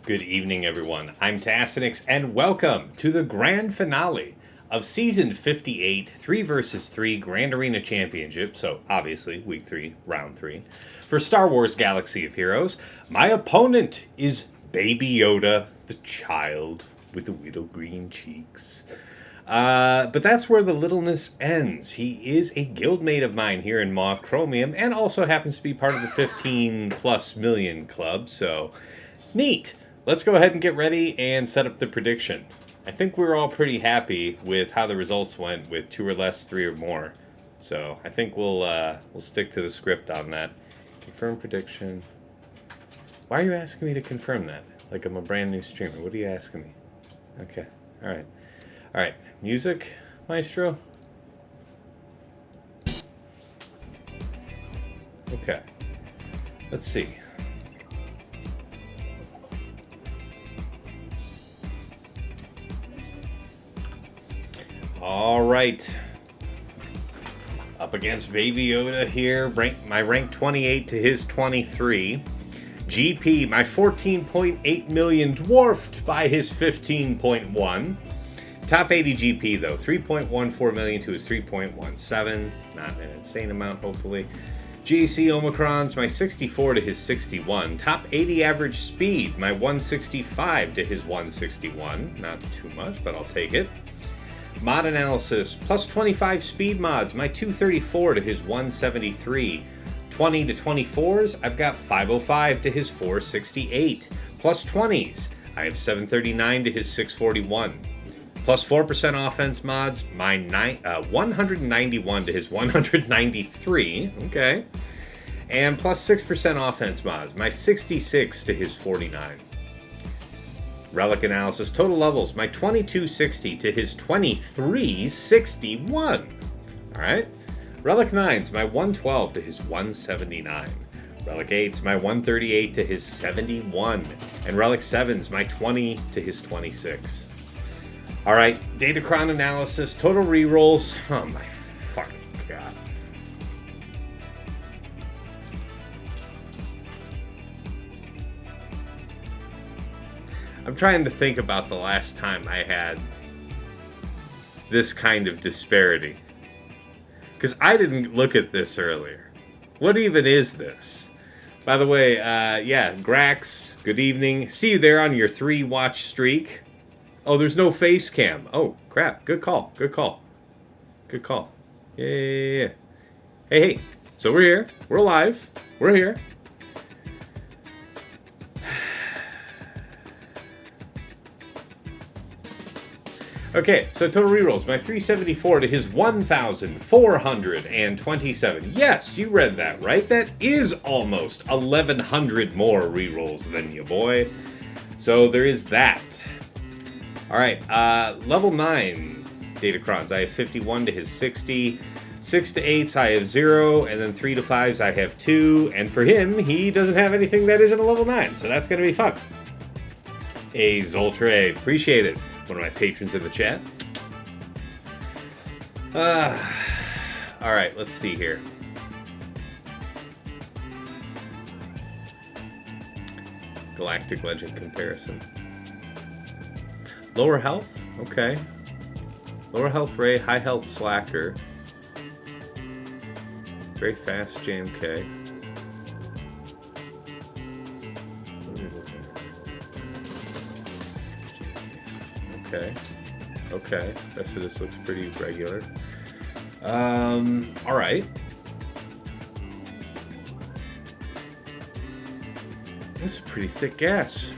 Good evening, everyone. I'm TChief, and welcome to the grand finale of Season 58, 3 vs 3 Grand Arena Championship, so obviously Week 3, Round 3, for Star Wars Galaxy of Heroes. My opponent is BabyYoda, the child with the little green cheeks. But that's where the littleness ends. He is a guildmate of mine here in Maw Chromium, and also happens to be part of the 15+ million club, so neat. Let's go ahead and get ready and set up the prediction. I think we're all pretty happy with how the results went with 2 or less, 3 or more. So I think we'll stick to the script on that. Confirm prediction. Why are you asking me to confirm that? Like I'm a brand new streamer. What are you asking me? Okay. All right. All right. Music, Maestro. Okay. Let's see. All right. Up against BabyYoda here. My rank 28 to his 23. GP, my 14.8 million dwarfed by his 15.1. Top 80 GP, though. 3.14 million to his 3.17. Not an insane amount, hopefully. GC Omicrons, my 64 to his 61. Top 80 average speed, my 165 to his 161. Not too much, but I'll take it. Mod analysis, plus 25 speed mods, my 234 to his 173. 20 to 24s, I've got 505 to his 468. Plus 20s, I have 739 to his 641. Plus 4% offense mods, my 191 to his 193. Okay. And plus 6% offense mods, my 66 to his 49. Relic analysis, total levels, my 2260 to his 2361. Alright. Relic 9s, my 112 to his 179. Relic 8s, my 138 to his 71. And Relic 7s, my 20 to his 26. Alright, datacron analysis, total rerolls. Oh my fucking god. I'm trying to think about the last time I had this kind of disparity. Because I didn't look at this earlier. What even is this? By the way, yeah, Grax, good evening. See you there on your 3-watch streak. Oh, there's no face cam. Oh, crap. Good call. Good call. Good call. Yeah. Hey. So we're here. We're alive. We're here. Okay, so total rerolls. My 374 to his 1,427. Yes, you read that right. That is almost 1,100 more rerolls than you, boy. So there is that. All right, level 9 datacrons. I have 51 to his 60. 6 to 8s, I have 0. And then 3 to 5s, I have 2. And for him, he doesn't have anything that isn't a level 9. So that's going to be fun. A TRaid. Appreciate it. One of my patrons in the chat. Alright, let's see here. Galactic Legend comparison. Lower health? Okay. Lower health Ray, high health Slacker. Very fast JMK. Okay. Rest of this looks pretty regular. Alright. That's a pretty thick gas.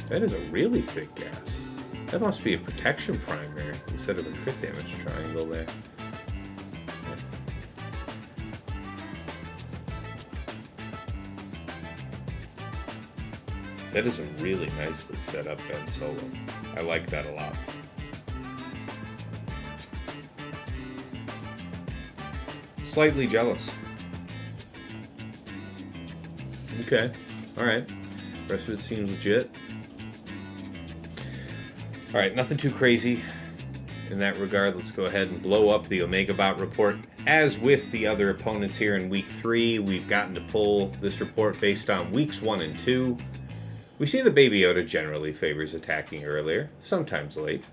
That is a really thick gas. That must be a protection primary instead of a crit damage triangle there. That is a really nicely set up Ben Solo. I like that a lot. Slightly jealous. Okay. Alright. Rest of it seems legit. Alright, nothing too crazy in that regard. Let's go ahead and blow up the Omega Bot report. As with the other opponents here in Week 3, we've gotten to pull this report based on Weeks 1 and 2. We see the BabyYoda generally favors attacking earlier, sometimes late.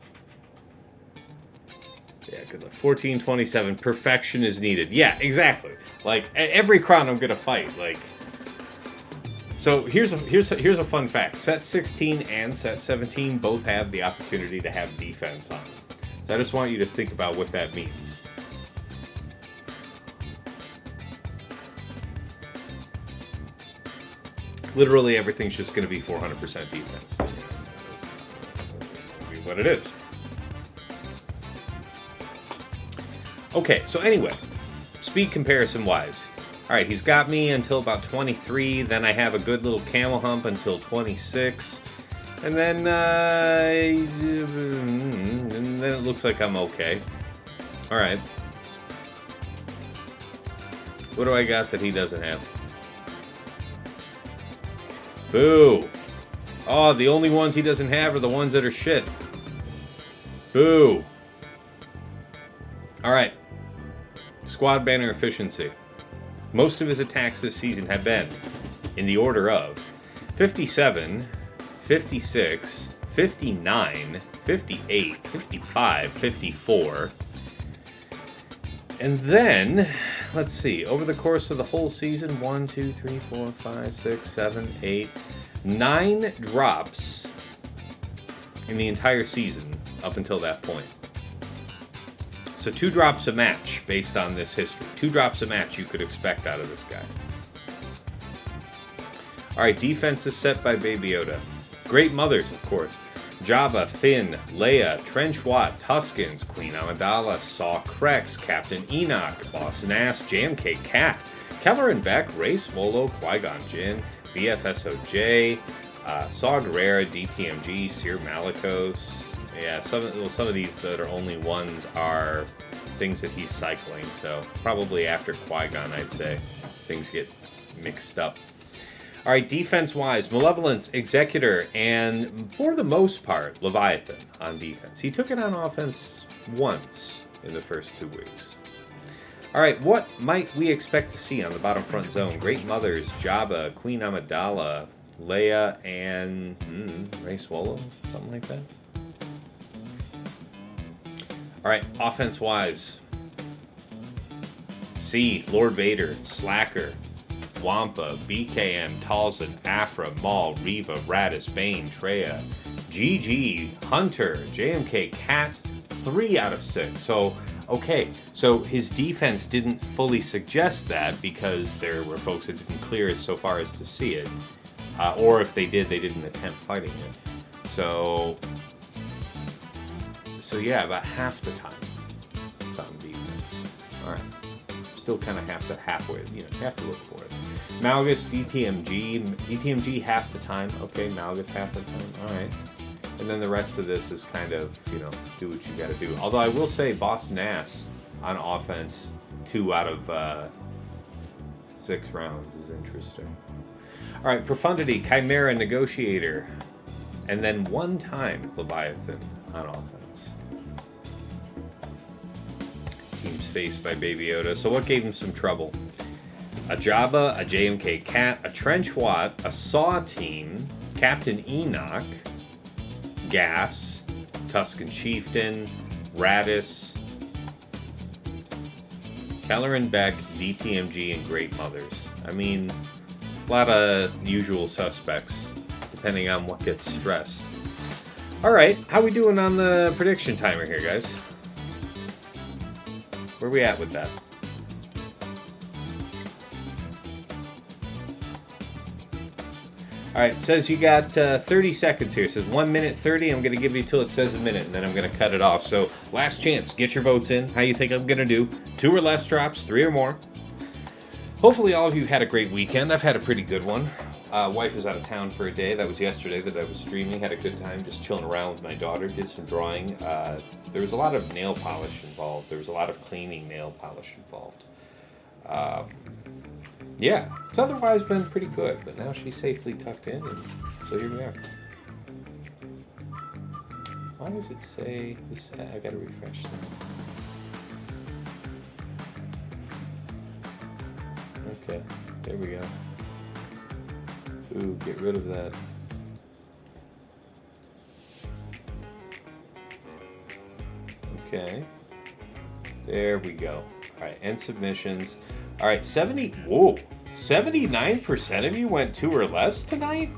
Yeah, good luck. 1427, perfection is needed. Yeah, exactly. Like, every cron I'm gonna fight, like... So, here's a fun fact. Set 16 and Set 17 both have the opportunity to have defense on them. So I just want you to think about what that means. Literally everything's just going to be 400% defense. That'll be what it is. Okay, so anyway, speed comparison wise. Alright, he's got me until about 23, then I have a good little camel hump until 26, and then it looks like I'm okay. Alright. What do I got that he doesn't have? Boo! Oh, the only ones he doesn't have are the ones that are shit. Boo! Alright. Squad banner efficiency. Most of his attacks this season have been in the order of 57, 56, 59, 58, 55, 54. And then, let's see, over the course of the whole season, 1, 2, 3, 4, 5, 6, 7, 8, 9 drops in the entire season up until that point. So 2 drops a match based on this history. 2 drops a match you could expect out of this guy. Alright, defense is set by BabyYoda. Great mothers, of course. Jabba, Finn, Leia, Trenchwatt, Tuskens, Queen Amidala, CRex, Captain Enoch, Boss Nass, JMK Cat, Keller and Beck, Ray Swolo, Qui-Gon Jinn, BFSOJ, Saw Gerrera, DTMG, Seer Malicos. Yeah, some of these that are only ones are things that he's cycling, so probably after Qui-Gon, I'd say, things get mixed up. Alright, defense-wise, Malevolence, Executor, and for the most part, Leviathan on defense. He took it on offense once in the first 2 weeks. Alright, what might we expect to see on the bottom front zone? Great Mothers, Jabba, Queen Amidala, Leia, and Ray Swolo, something like that. Alright, offense-wise. C, Lord Vader, Slacker, Wampa, BKM, Talon, Afra, Maul, Reva, Radis, Bane, Traya, GG, Hunter, JMK, Cat, 3 out of 6. So, okay, so his defense didn't fully suggest that because there were folks that didn't clear as so far as to see it. Or if they did, they didn't attempt fighting it. So yeah, about half the time it's on defense. Alright. Still kind of halfway, you have to look for it. Malgus, DTMG half the time. Okay, Malgus half the time. Alright. And then the rest of this is kind of, do what you gotta do. Although I will say Boss Nass on offense, 2 out of 6 rounds is interesting. Alright, Profundity, Chimera, Negotiator. And then 1 time Leviathan on offense. Team's faced by BabyYoda. So what gave him some trouble? A Jabba, a JMK Cat, a Trench Watt, a Saw Team, Captain Enoch, Gas, Tusken Chieftain, Radis, Kelleran Beck, DTMG, and Great Mothers. I mean, a lot of usual suspects, depending on what gets stressed. Alright, how we doing on the prediction timer here, guys? Where we at with that? Alright, it says you got 30 seconds here. It says 1 minute 30. I'm going to give you till it says a minute, and then I'm going to cut it off. So, last chance. Get your votes in. How you think I'm going to do? 2 or less drops, 3 or more. Hopefully all of you had a great weekend. I've had a pretty good one. Wife was out of town for a day. That was yesterday that I was streaming. Had a good time just chilling around with my daughter. Did some drawing. There was a lot of nail polish involved. There was a lot of cleaning nail polish involved. Yeah, it's otherwise been pretty good, but now she's safely tucked in, and so here we are. Why does it say this? I gotta refresh that. Okay, there we go. Ooh, get rid of that. Okay. There we go. Alright, end submissions. Alright, 79% of you went 2 or less tonight?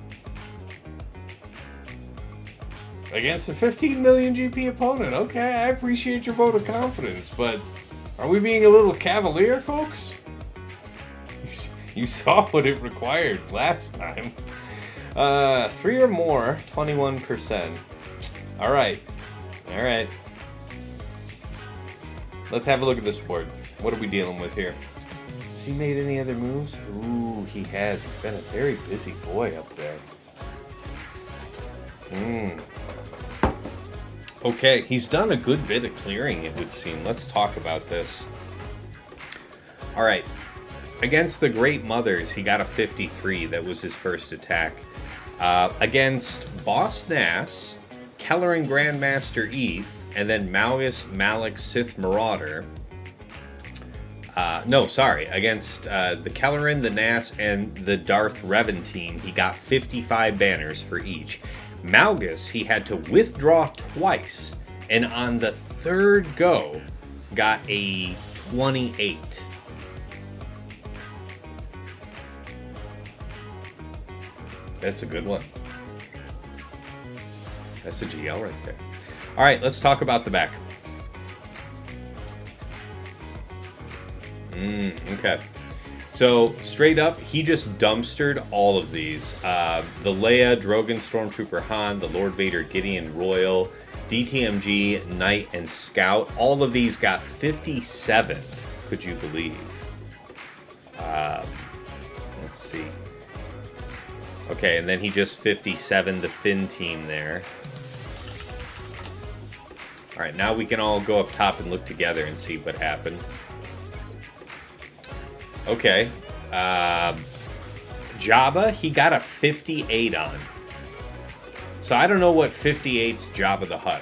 Against a 15 million GP opponent. Okay, I appreciate your vote of confidence, but are we being a little cavalier, folks? You saw what it required last time. 3 or more, 21%. Alright. Alright. Let's have a look at this board. What are we dealing with here? Has he made any other moves? Ooh, he has. He's been a very busy boy up there. Okay, he's done a good bit of clearing, it would seem. Let's talk about this. Alright. Against the Great Mothers, he got a 53. That was his first attack. Against Boss Nass, Kelleran Grandmaster Eth, and then Malgus, Malak, Sith Marauder. Against the Kelleran, the Nass, and the Darth Revan team, he got 55 banners for each. Malgus, he had to withdraw twice, and on the 3rd go, got a 28. That's a good one. That's a GL right there. Alright, let's talk about the back. Okay. So, straight up, he just dumpstered all of these. The Leia, Drogan, Stormtrooper Han, the Lord Vader, Gideon, Royal, DTMG, Knight, and Scout. All of these got 57, could you believe? Let's see. Okay, and then he just 57 the Finn team there. Alright, now we can all go up top and look together and see what happened. Okay. Jabba, he got a 58 on. So I don't know what 58's Jabba the Hutt.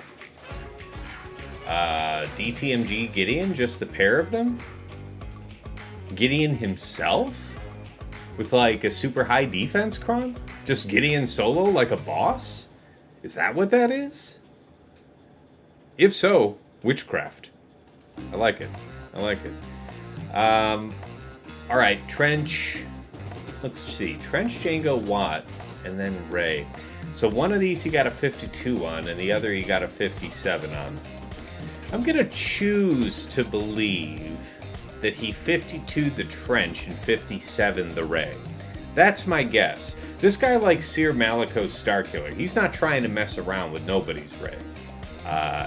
DTMG Gideon, just the pair of them? Gideon himself? With like a super high defense cron? Just Gideon solo like a boss? Is that what that is? If so, Witchcraft. I like it. I like it. All right, Trench. Let's see. Trench, Jango, Watt, and then Rey. So one of these he got a 52 on, and the other he got a 57 on. I'm going to choose to believe that he 52'd the Trench and 57 the Rey. That's my guess. This guy likes Seer Malicos Starkiller. He's not trying to mess around with nobody's Rey.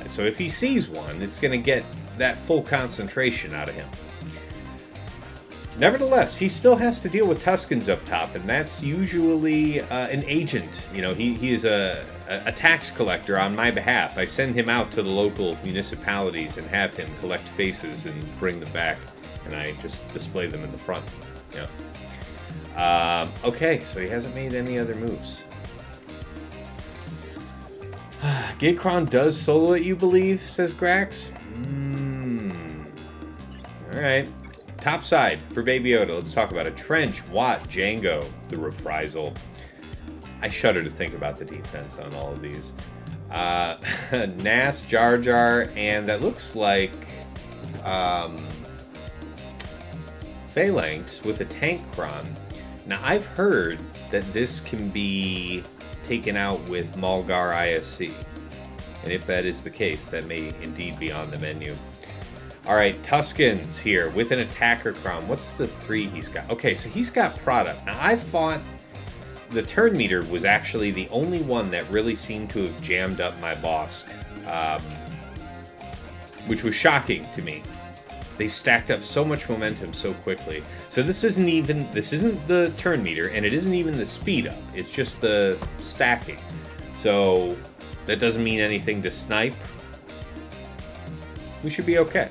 So if he sees one, it's going to get that full concentration out of him. Nevertheless, he still has to deal with Tuskens up top, and that's usually an agent. You know, he is a tax collector on my behalf. I send him out to the local municipalities and have him collect faces and bring them back, and I just display them in the front. Yeah. Okay, so he hasn't made any other moves. Gigcron does solo it, you believe, says Grax. Alright. Top side for BabyYoda. Let's talk about it. Trench, Watt, Jango, the Reprisal. I shudder to think about the defense on all of these. Nass, Jar Jar, and that looks like Phalanx with a tank cron. Now, I've heard that this can be taken out with Mulgar ISC. And if that is the case, that may indeed be on the menu. Alright, Tuskens here with an attacker crown. What's the 3 he's got? Okay, so he's got product. Now, I thought the turn meter was actually the only one that really seemed to have jammed up my Bossk, which was shocking to me. They stacked up so much momentum so quickly. So this isn't the turn meter, and it isn't even the speed up. It's just the stacking. So that doesn't mean anything to snipe. We should be okay.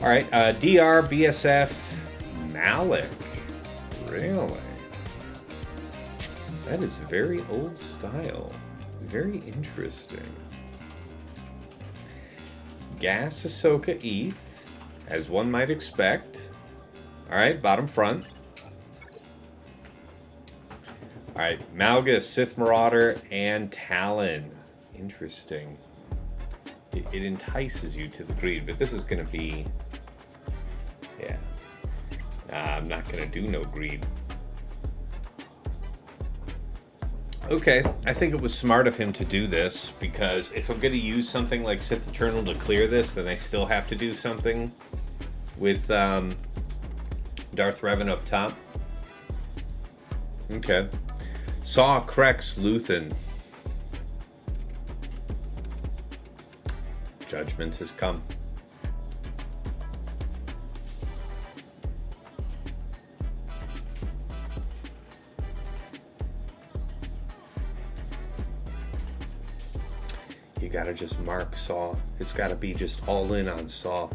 All right, DR, BSF, Malik. Really? That is very old style. Very interesting. Gas Ahsoka ETH, as one might expect. Alright, bottom front. Alright, Malgus, Sith Marauder, and Talon. Interesting. It entices you to the greed, but this is going to be... Yeah. Nah, I'm not going to do no greed. Okay, I think it was smart of him to do this, because if I'm going to use something like Sith Eternal to clear this, then I still have to do something with Darth Revan up top. Okay. Saw CRex Luthen. Judgment has come. You gotta just mark Saw. It's gotta be just all in on Saw.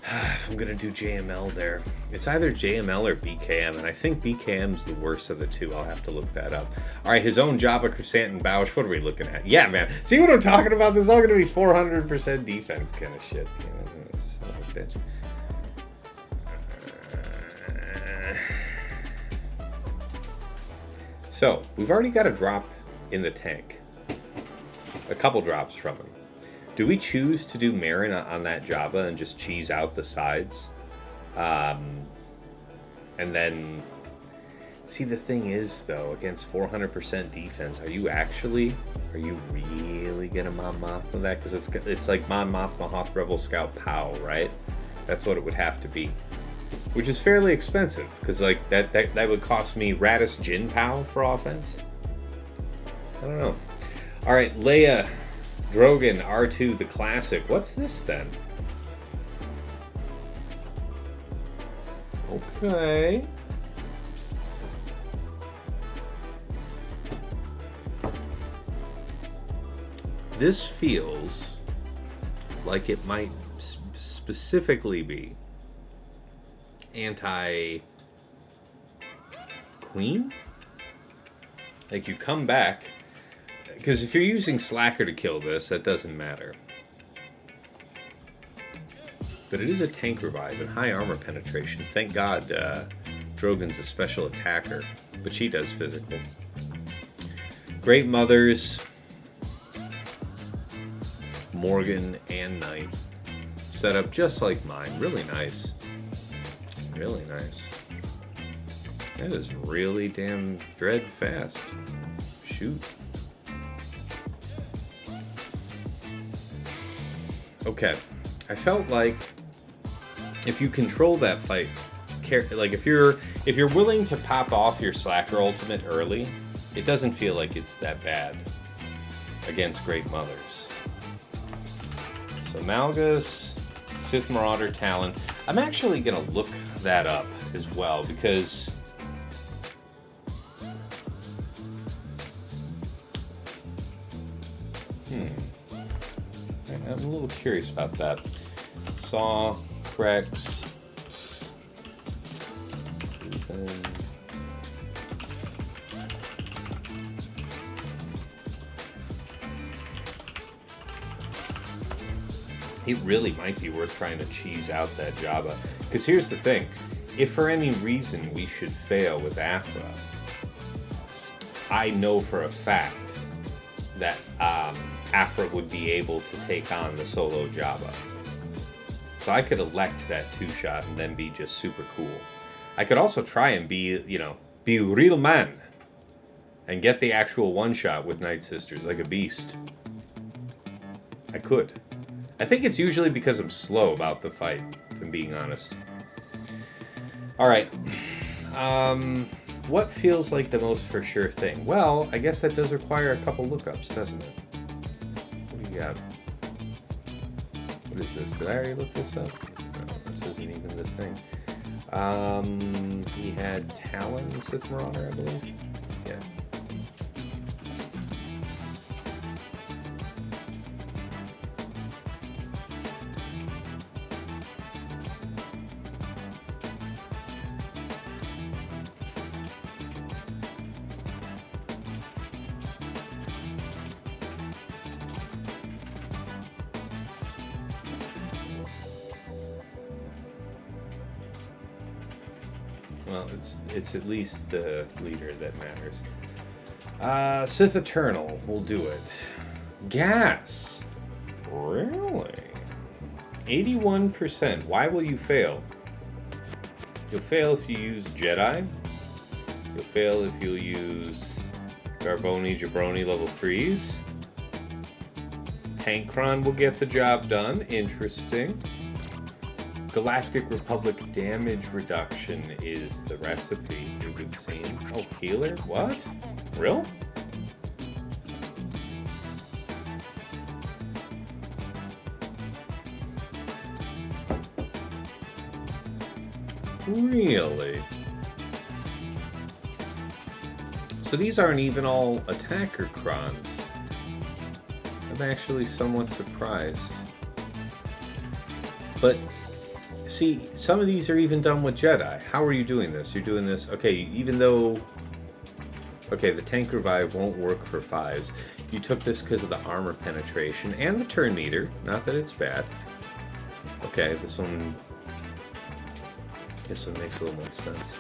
If I'm gonna do JML there, it's either JML or BKM, and I think BKM's the worst of the two. I'll have to look that up. All right, his own Jabba, Crescent, and Boushh. What are we looking at? Yeah, man. See what I'm talking about? This is all gonna be 400% defense kind of shit. You know, son of a bitch. So we've already got a drop in the tank. A couple drops from him. Do we choose to do Merrin on that Jabba and just cheese out the sides? And then... See, the thing is, though, against 400% defense, are you really gonna Mon Mothma that? Because it's like Mon Mothma, Hoth Rebel Scout, POW, right? That's what it would have to be. Which is fairly expensive, because like that would cost me Radis Jin POW for offense. I don't know. Alright, Leia, Drogan, R2, the classic. What's this then? Okay. This feels like it might specifically be anti-Queen? Like you come back... Because if you're using Slacker to kill this, that doesn't matter. But it is a tank revive and high armor penetration. Thank God Drogan's a special attacker, but she does physical. Great Mothers. Morgan and Knight. Set up just like mine. Really nice. Really nice. That is really damn dread fast. Shoot. Okay. I felt like if you control that fight, like if you're willing to pop off your Slacker ultimate early, it doesn't feel like it's that bad against Great Mothers. So Malgus, Sith Marauder, Talon. I'm actually gonna look that up as well because I'm a little curious about that. Saw, CRex, Luthen. It really might be worth trying to cheese out that Jabba. Because here's the thing. If for any reason we should fail with Afra, I know for a fact that Afra would be able to take on the solo Jabba. So I could elect that 2-shot and then be just super cool. I could also try and be, be a real man. And get the actual 1-shot with Night Sisters like a beast. I could. I think it's usually because I'm slow about the fight, if I'm being honest. Alright. What feels like the most for sure thing? Well, I guess that does require a couple lookups, doesn't it? What do you got? What is this? Did I already look this up? No, this isn't even the thing. He had Talon, Sith Marauder, I believe. Yeah. Well, it's at least the leader that matters. Sith Eternal, we'll do it. Gas. Really? 81%. Why will you fail? You'll fail if you use Jedi. You'll fail if you'll use Garboni Jabroni level 3s. Tankron will get the job done. Interesting. Galactic Republic damage reduction is the recipe, it would seem. Oh, healer? What? Real? Really? So these aren't even all attacker crons. I'm actually somewhat surprised. But see, some of these are even done with Jedi. How are you doing this? You're doing this, okay, even though, okay, the tank revive won't work for 5s. You took this because of the armor penetration and the turn meter. Not that it's bad. Okay, this one makes a little more sense.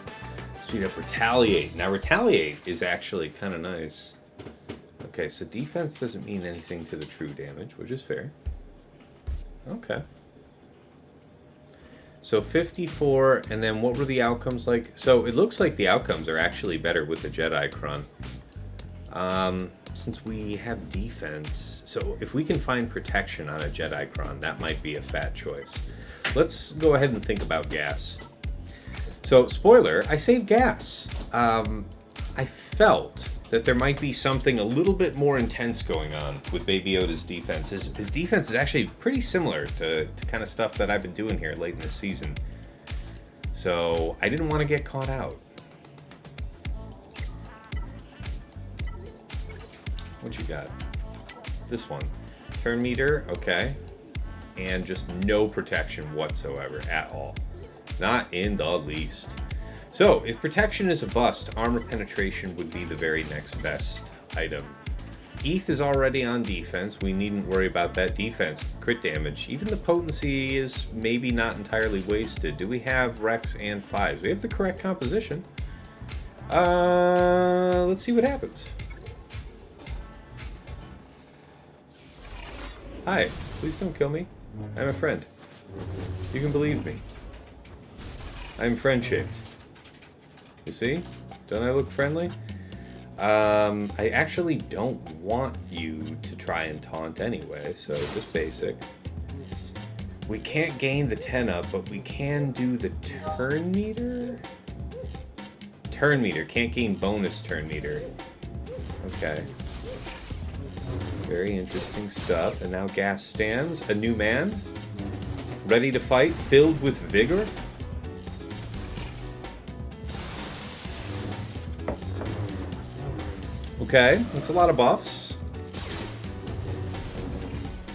Speed up Retaliate. Now Retaliate is actually kind of nice. Okay, so defense doesn't mean anything to the true damage, which is fair. Okay. So 54, and then what were the outcomes like? So it looks like the outcomes are actually better with the Jedi Cron. Since we have defense, so if we can find protection on a Jedi Cron, that might be a fat choice. Let's go ahead and think about gas. So, spoiler, I saved gas. I felt that there might be something a little bit more intense going on with Baby Yoda's defense. His defense is actually pretty similar to kind of stuff that I've been doing here late in the season. So I didn't want to get caught out. What you got? This one. Turn meter, okay. And just no protection whatsoever at all. Not in the least. So, if protection is a bust, armor penetration would be the very next best item. ETH is already on defense. We needn't worry about that defense. Crit damage. Even the potency is maybe not entirely wasted. Do we have Rex and 5s? We have the correct composition. Let's see what happens. Hi. Please don't kill me. I'm a friend. You can believe me. I'm friend-shaped. You see? Don't I look friendly? I actually don't want you to try and taunt anyway, so just basic. We can't gain the 10 up, but we can do the turn meter? Turn meter. Can't gain bonus turn meter. Okay. Very interesting stuff. And now Gas stands. A new man. Ready to fight. Filled with vigor. Okay. That's a lot of buffs.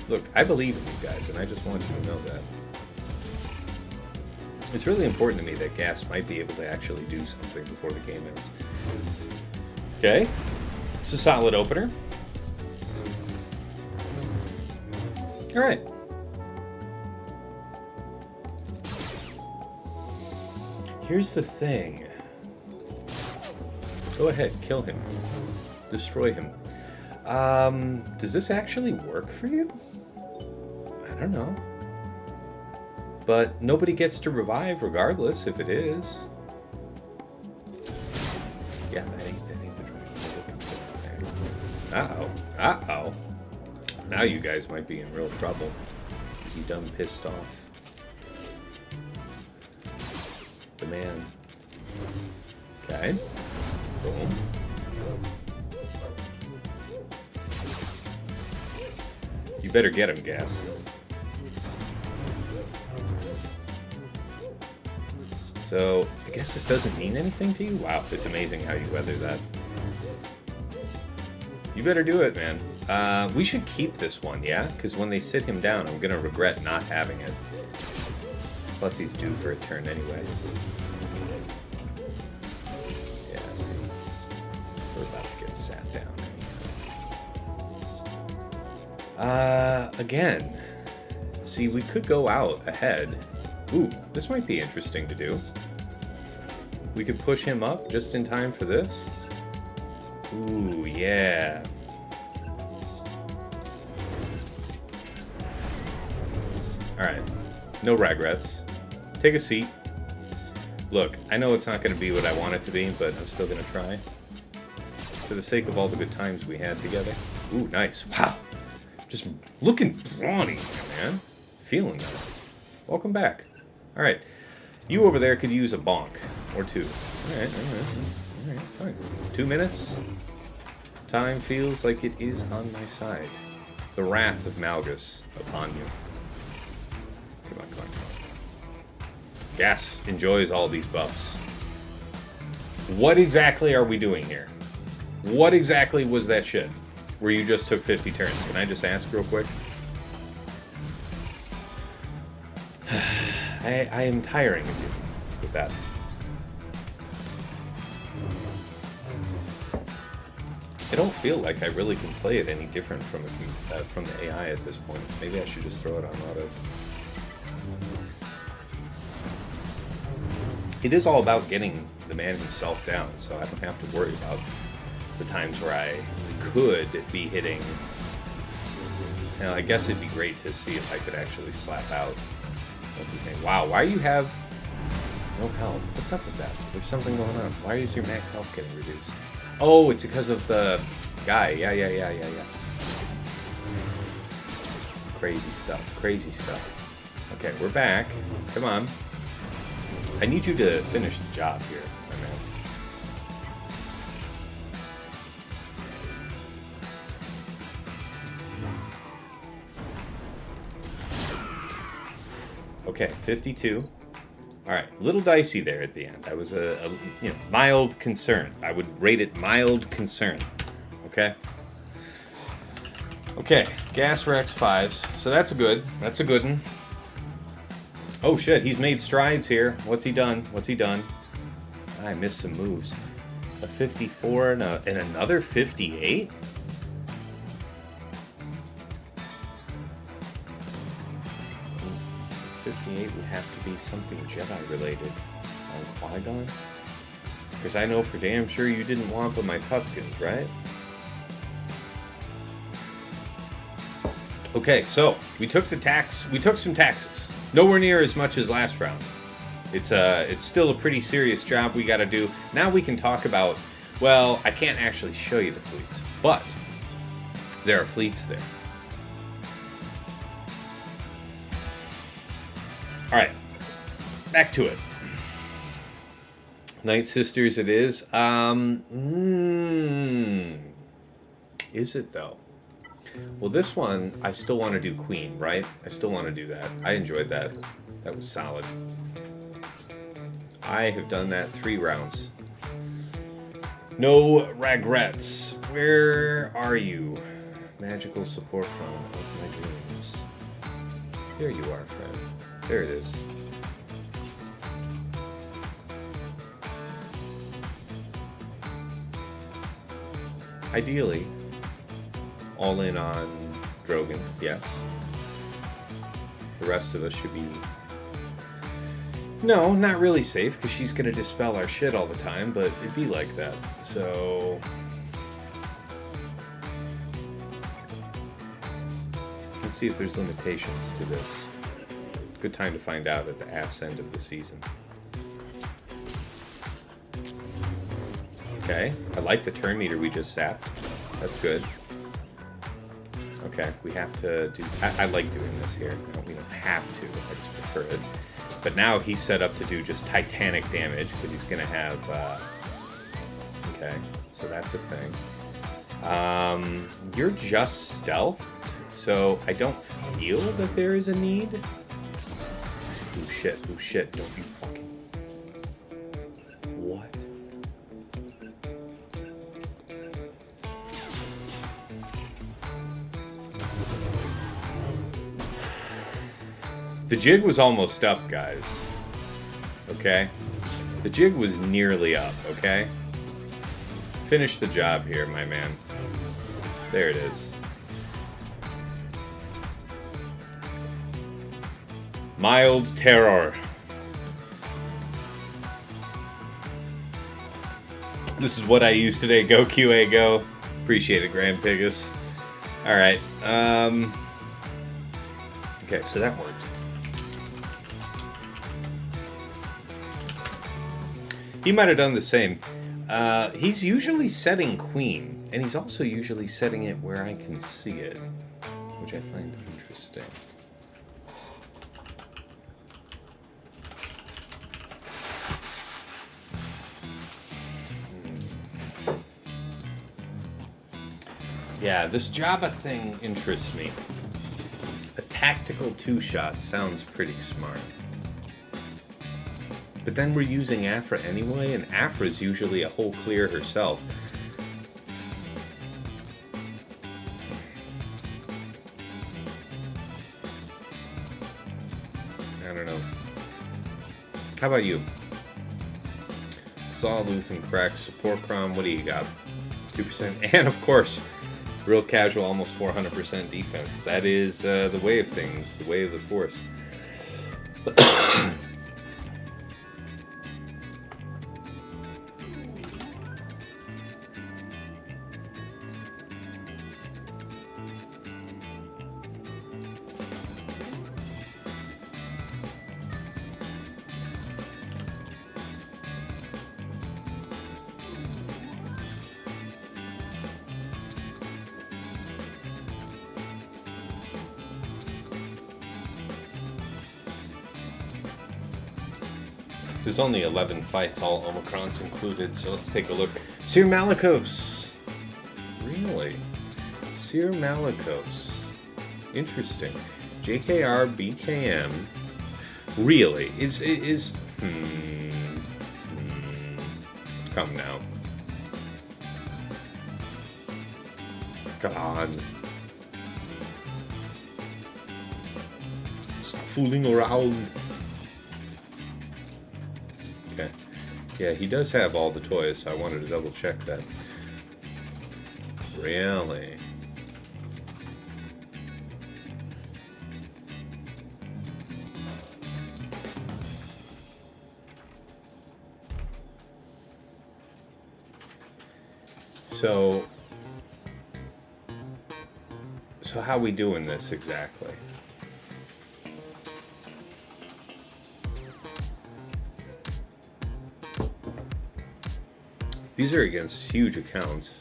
Look, I believe in you guys, and I just want you to know that. It's really important to me that Gas might be able to actually do something before the game ends. Okay. It's a solid opener. Alright. Here's the thing. Go ahead, kill him. Destroy him. Does this actually work for you? I don't know. But nobody gets to revive regardless if it is. Yeah, that ain't the Drogan. Uh-oh. Uh-oh. Now you guys might be in real trouble. You done pissed off the man. Okay. Boom. You better get him, Gas. So, I guess this doesn't mean anything to you? Wow, it's amazing how you weather that. You better do it, man. We should keep this one, yeah? Because when they sit him down, I'm going to regret not having it. Plus, he's due for a turn anyway. Yeah, see. We're about to get sat down. Again. See, we could go out ahead. Ooh, this might be interesting to do. We could push him up just in time for this. Ooh, yeah. Alright. No regrets. Take a seat. Look, I know it's not going to be what I want it to be, but I'm still going to try. For the sake of all the good times we had together. Ooh, nice. Wow. Just looking brawny, man. Feeling that. Welcome back. Alright. You over there could use a bonk. Or two. Alright, fine. 2 minutes. Time feels like it is on my side. The wrath of Malgus upon you. Come on, come on, come on. Gas enjoys all these buffs. What exactly are we doing here? What exactly was that shit? Where you just took 50 turns? Can I just ask real quick? I am tiring of you with that. I don't feel like I really can play it any different from the AI at this point. Maybe I should just throw it on auto. It is all about getting the man himself down, so I don't have to worry about the times where I could be hitting. Now, I guess it'd be great to see if I could actually slap out. What's his name? Wow, why do you have no health? What's up with that? There's something going on. Why is your max health getting reduced? Oh, it's because of the guy. Yeah. Crazy stuff. Crazy stuff. Okay, we're back. Come on. I need you to finish the job here, my man. Okay, 52. All right, a little dicey there at the end. That was a mild concern. I would rate it mild concern. Okay. Okay, gas for X5s. So that's a good one. Oh shit, he's made strides here. What's he done? I missed some moves. A 54 and another 58? Would have to be something Jedi related on Qui-Gon? Because I know for damn sure you didn't Wampa my Tuskens, right? Okay, so we took some taxes. Nowhere near as much as last round. It's still a pretty serious job we got to do. Now we can talk about, well, I can't actually show you the fleets, but there are fleets there. All right, back to it. Night Sisters it is. Is it though? Well, this one, I still want to do Queen, right? I still want to do that. I enjoyed that. That was solid. I have done that 3 rounds. No regrets. Where are you? Magical support cron of my dreams. There you are, friend. There it is. Ideally, all in on Drogan, yes. The rest of us should be... No, not really safe, because she's going to dispel our shit all the time, but it'd be like that. So... let's see if there's limitations to this. Good time to find out at the ass end of the season. Okay, I like the turn meter we just sapped. That's good. Okay, we have to do... I like doing this here. No, we don't have to. I just prefer it. But now he's set up to do just titanic damage, because he's going to have... okay, so that's a thing. You're just stealthed, so I don't feel that there is a need. Oh shit, don't you fucking... What? The jig was almost up, guys. Okay? The jig was nearly up, okay? Finish the job here, my man. There it is. Mild terror. This is what I used today. Go QA, go. Appreciate it, Grand Pigus. Alright, okay, so that worked. He might have done the same. He's usually setting Queen, and he's also usually setting it where I can see it, which I find interesting. Yeah, this Jabba thing interests me. A tactical 2-shot sounds pretty smart. But then we're using Afra anyway, and Afra's usually a whole clear herself. I don't know. How about you? Saw Luthen CRex, support cron, what do you got? 2%, and of course, real casual, almost 400% defense. That is the way of things, the way of the Force. There's only 11 fights, all Omicrons included, so let's take a look. Sir Malicos. Really? Sir Malicos. Interesting. JKR, BKM. Really? Come now. Come on. Stop fooling around. Okay. Yeah, he does have all the toys, so I wanted to double check that. Really? So So how we doing this exactly? These are against huge accounts.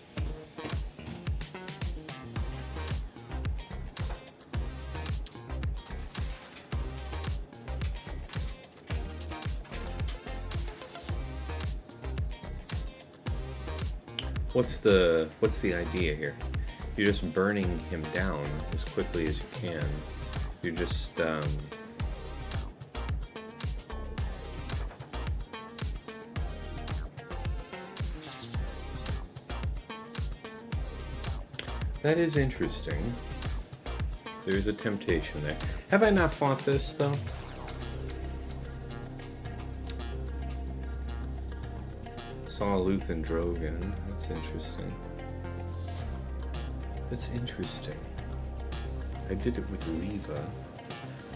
What's the idea here? You're just burning him down as quickly as you can. You're just that is interesting. There's a temptation there. Have I not fought this though? Saw Luthen Drogan. That's interesting. That's interesting. I did it with Reva.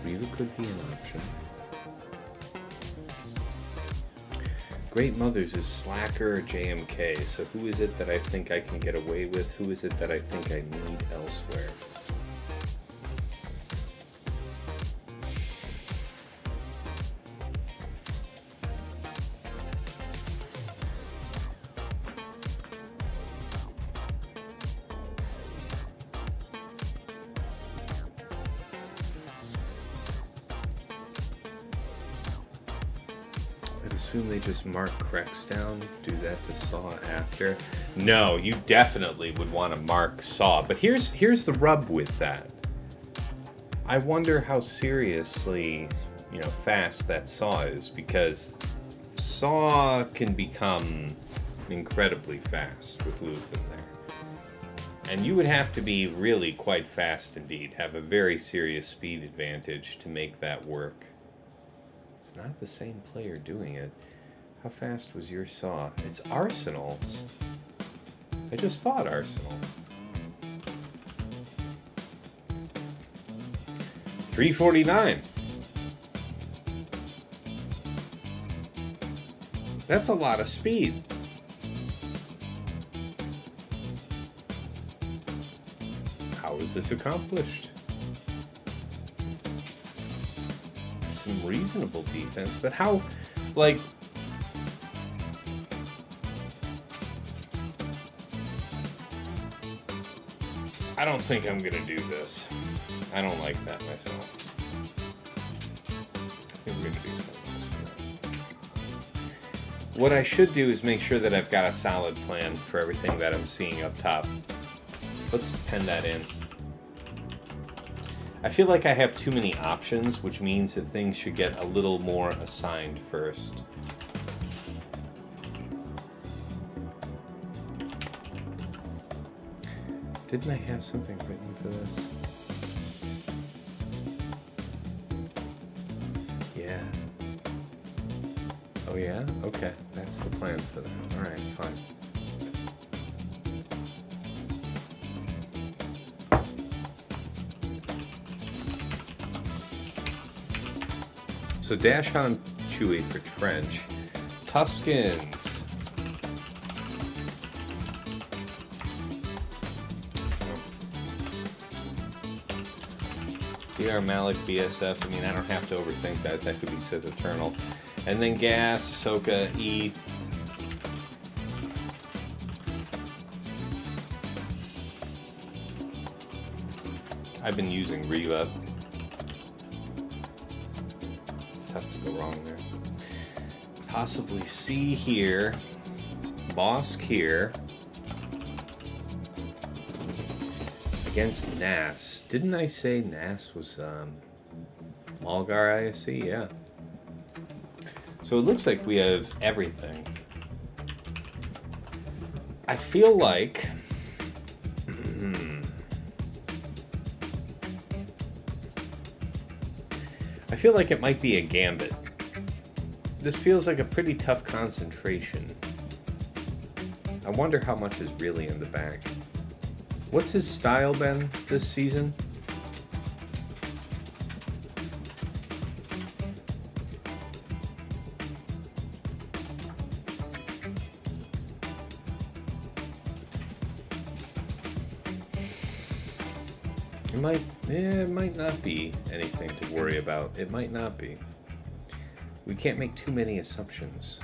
Reva could be an option. Great Mothers is Slacker or JMK. So who is it that I think I can get away with? Who is it that I think I need elsewhere? Assume they just mark CRex down, do that to Saw after. No, you definitely would want to mark Saw, but here's the rub with that. I wonder how seriously, fast that Saw is, because Saw can become incredibly fast with Luthen there. And you would have to be really quite fast indeed, have a very serious speed advantage to make that work. It's not the same player doing it. How fast was your Saw? It's Arsenal's. I just fought Arsenal. 349. That's a lot of speed. How is this accomplished? Some reasonable defense, but how, like... I don't think I'm gonna do this. I don't like that myself. I think we're gonna do something else for that. What I should do is make sure that I've got a solid plan for everything that I'm seeing up top. Let's pen that in. I feel like I have too many options, which means that things should get a little more assigned first. Didn't I have something written for this? Yeah. Oh yeah? Okay. That's the plan for that. Alright, fine. So dash on Chewie for Trench. Tuskens. BR Malik, BSF. I mean, I don't have to overthink that. That could be Sith Eternal. And then Gas, Ahsoka, E. I've been using Reva. Tough to go wrong there. Possibly C here. Bossk here. Against Nass. Didn't I say Nass was Malgar ISC? Yeah. So it looks like we have everything. I feel like... I feel like it might be a gambit. This feels like a pretty tough concentration. I wonder how much is really in the bag. What's his style been this season? It might not be anything to worry about. It might not be. We can't make too many assumptions.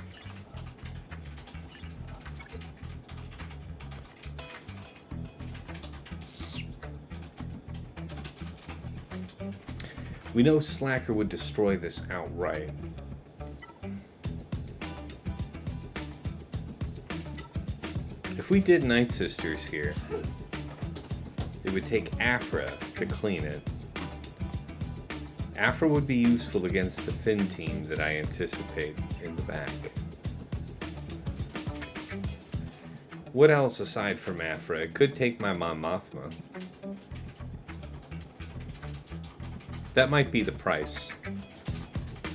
We know Slacker would destroy this outright. If we did Night Sisters here, it would take Afra to clean it. Afra would be useful against the Finn team that I anticipate in the back. What else aside from Afra? It could take my Mon Mothma. That might be the price.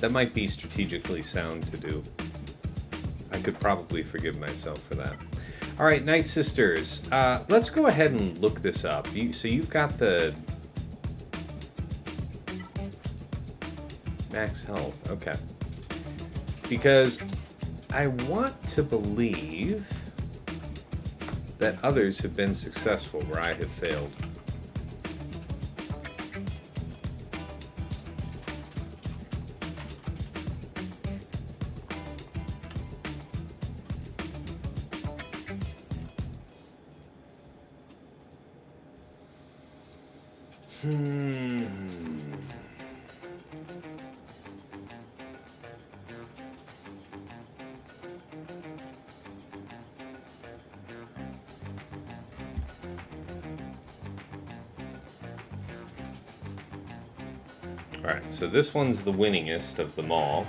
That might be strategically sound to do. I could probably forgive myself for that. All right, Night Sisters. Let's go ahead and look this up. So you've got the max health. Okay. Because I want to believe that others have been successful where I have failed. Alright, so this one's the winningest of them all.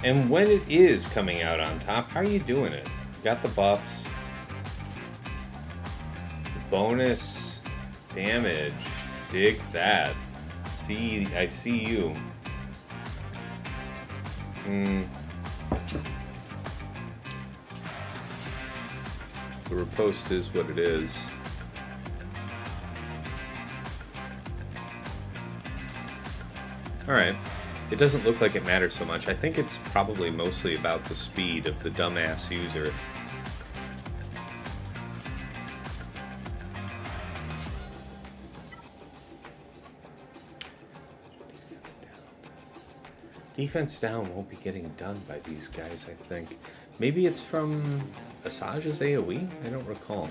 And when it is coming out on top, how are you doing it? Got the buffs. The bonus damage. Dig that. I see you. The riposte is what it is. Alright. It doesn't look like it matters so much. I think it's probably mostly about the speed of the dumbass user. Defense down won't be getting done by these guys, I think. Maybe it's from Asajj's AoE? I don't recall.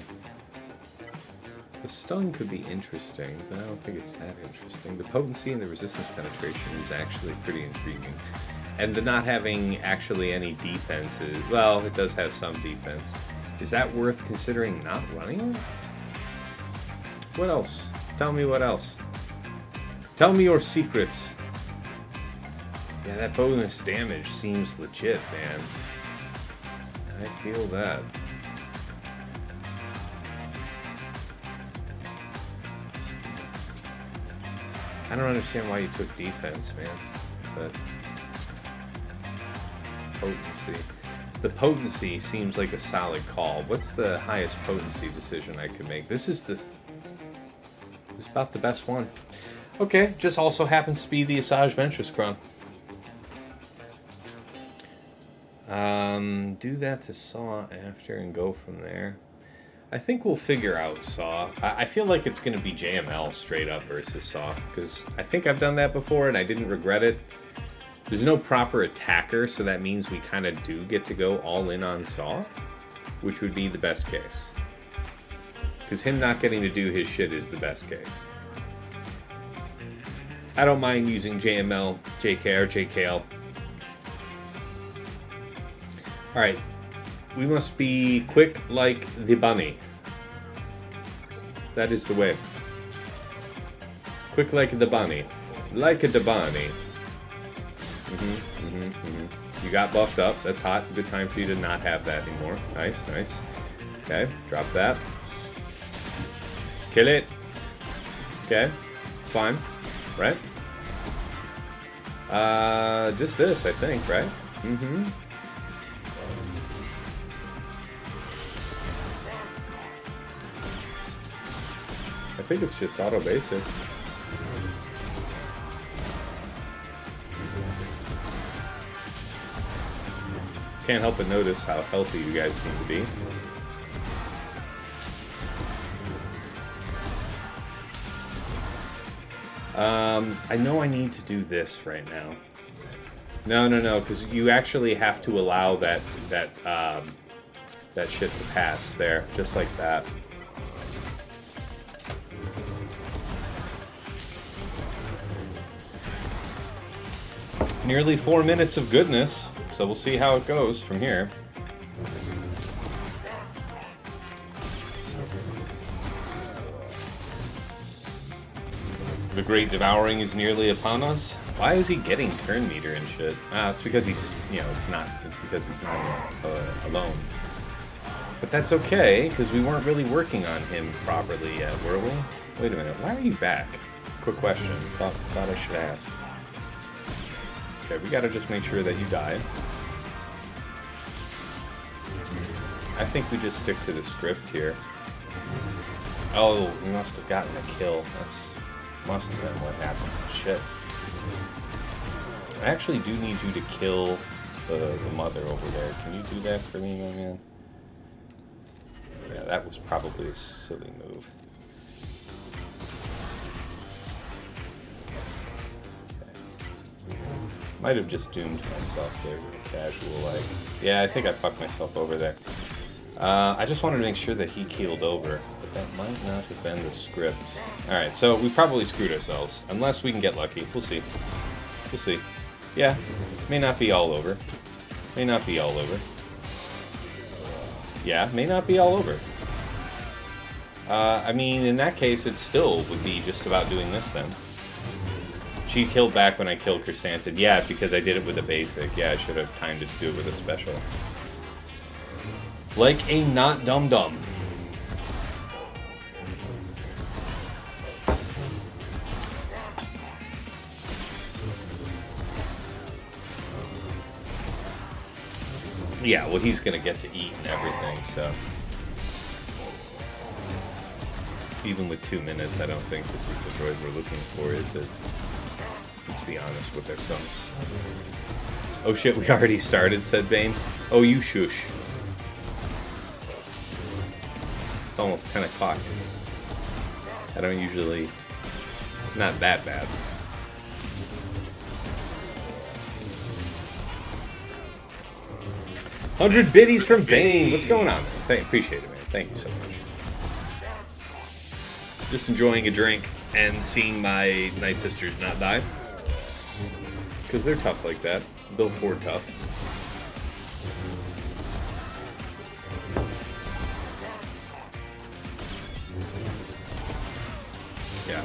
The stun could be interesting, but I don't think it's that interesting. The potency and the resistance penetration is actually pretty intriguing. And the not having actually any defense is... Well, it does have some defense. Is that worth considering not running? What else? Tell me what else. Tell me your secrets. Yeah, that bonus damage seems legit, man. I feel that. I don't understand why you took defense, man. But potency. The potency seems like a solid call. What's the highest potency decision I could make? This is about the best one. Okay, just also happens to be the Asajj Ventress Cron. Do that to Saw after and go from there. I think we'll figure out Saw. I feel like it's going to be JML straight up versus Saw, because I think I've done that before and I didn't regret it. There's no proper attacker, so that means we kind of do get to go all in on Saw, which would be the best case. Because him not getting to do his shit is the best case. I don't mind using JML, JKR, JKL. Alright, we must be quick like the bunny. That is the way. Quick like the bunny. Like the bunny. You got buffed up. That's hot. Good time for you to not have that anymore. Nice, nice. Okay, drop that. Kill it. Okay, it's fine. Right? Just this, I think, right? I think it's just auto basic. Can't help but notice how healthy you guys seem to be. I know I need to do this right now. No, because you actually have to allow that shit to pass there, just like that. Nearly 4 minutes of goodness, so we'll see how it goes from here. The great devouring is nearly upon us. Why is he getting turn meter and shit? It's because he's, it's because he's not alone. But that's okay, because we weren't really working on him properly yet, were we? Wait a minute, why are you back? Quick question, thought I should ask. Okay, we gotta just make sure that you die. I think we just stick to the script here. Oh, we must have gotten a kill. Must have been what happened. Shit. I actually do need you to kill the mother over there. Can you do that for me, my man? Yeah, that was probably a silly move. Okay. Might have just doomed myself there to a casual, like... Yeah, I think I fucked myself over there. I just wanted to make sure that he keeled over, but that might not have been the script. Alright, so we probably screwed ourselves, unless we can get lucky. We'll see. We'll see. Yeah, may not be all over. May not be all over. Yeah, may not be all over. I mean, in that case, it still would be just about doing this then. She killed back when I killed Chrysanthemum. Yeah, because I did it with a basic. Yeah, I should have timed it to do it with a special. Like a not dum-dum. Yeah, well, he's gonna get to eat and everything, so... Even with 2 minutes, I don't think this is the droid we're looking for, is it? Let's be honest with ourselves. Oh shit, we already started, said Bane. Oh, you shush. It's almost 10 o'clock. I don't usually... Not that bad. $100 biddies from Bane. What's going on, man? Appreciate it, man. Thank you so much. Just enjoying a drink and seeing my Night Sisters not die. Because they're tough like that. Bill Ford tough. Yeah.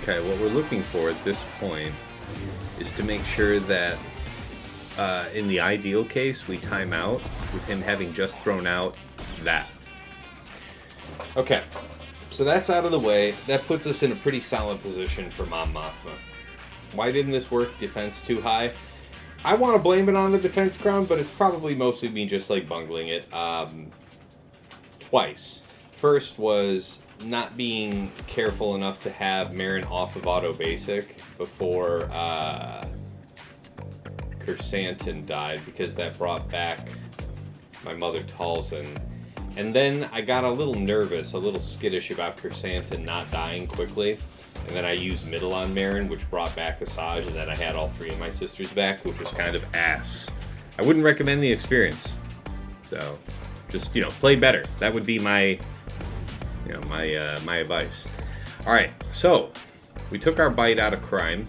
Okay, what we're looking for at this point is to make sure that in the ideal case we time out with him having just thrown out that. Okay, so that's out of the way. That puts us in a pretty solid position for Mom Mothma. Why didn't this work? Defense too high? I want to blame it on the defense crown, but it's probably mostly me just like bungling it twice. First was not being careful enough to have Merrin off of auto basic before Chrysanthemum died, because that brought back my mother Talon. And then I got a little nervous, a little skittish about Chrysanthemum not dying quickly. And then I used middle on Merrin, which brought back Asajj, and then I had all three of my sisters back, which was kind of ass. I wouldn't recommend the experience. So, just, play better. That would be my... my advice. Alright, so we took our bite out of crime.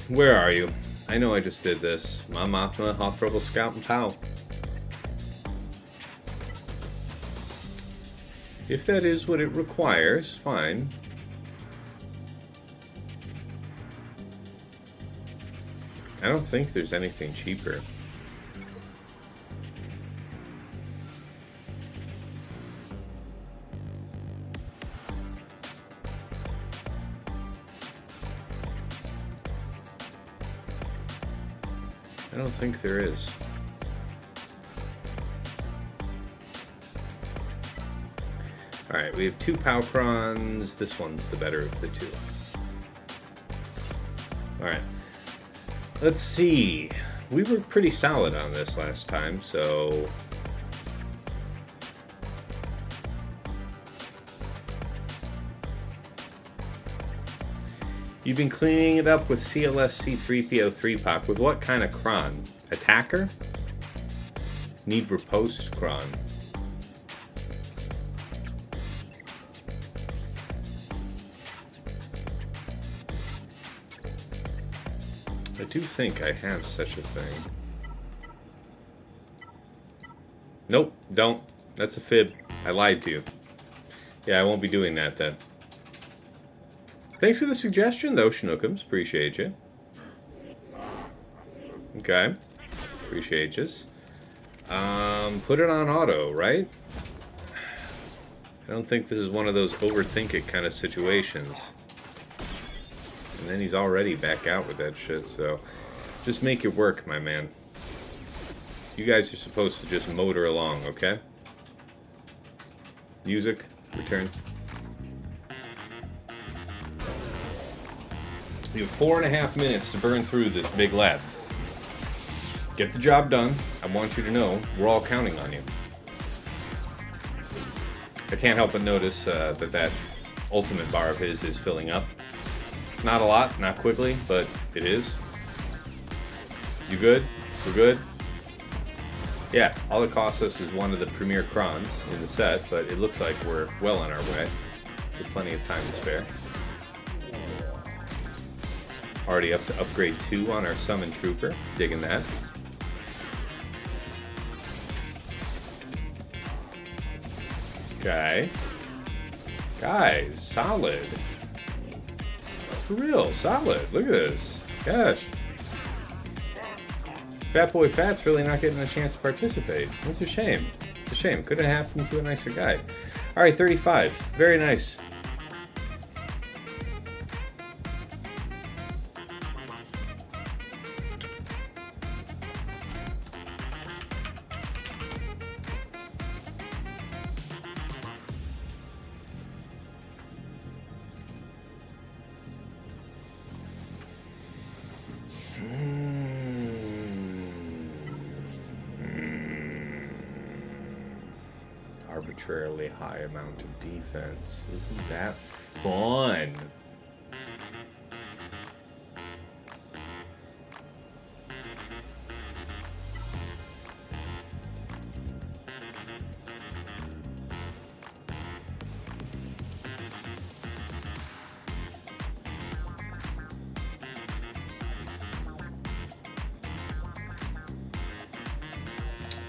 Where are you? I know I just did this. Mom Mothma, Hoth Rebel Scout, and Phal. If that is what it requires, fine. I don't think there's anything cheaper. I don't think there is. Alright, we have 2 Palcrons. This one's the better of the 2. Alright. Let's see. We were pretty solid on this last time, so... You've been cleaning it up with CLS C3PO 3POC. With what kind of cron? Attacker? Need riposte cron. I do think I have such a thing. Nope, don't. That's a fib. I lied to you. Yeah, I won't be doing that then. Thanks for the suggestion, though, Schnookums. Appreciate you. Okay. Appreciate you. Put it on auto, right? I don't think this is one of those overthink it kind of situations. And then he's already back out with that shit, so... Just make it work, my man. You guys are supposed to just motor along, okay? Music. Return. You have 4.5 minutes to burn through this big lab. Get the job done. I want you to know we're all counting on you. I can't help but notice that ultimate bar of his is filling up. Not a lot, not quickly, but it is. You good? We're good? Yeah, all it costs us is one of the premier crons in the set, but it looks like we're well on our way. With plenty of time to spare. Already up to upgrade 2 on our Summon Trooper. Digging that. Okay. Guys, solid. For real, solid. Look at this. Gosh. Fat Boy Fat's really not getting a chance to participate. That's a shame. It's a shame. Could have happened to a nicer guy. Alright, 35. Very nice. Arbitrarily high amount of defense. Isn't that fun?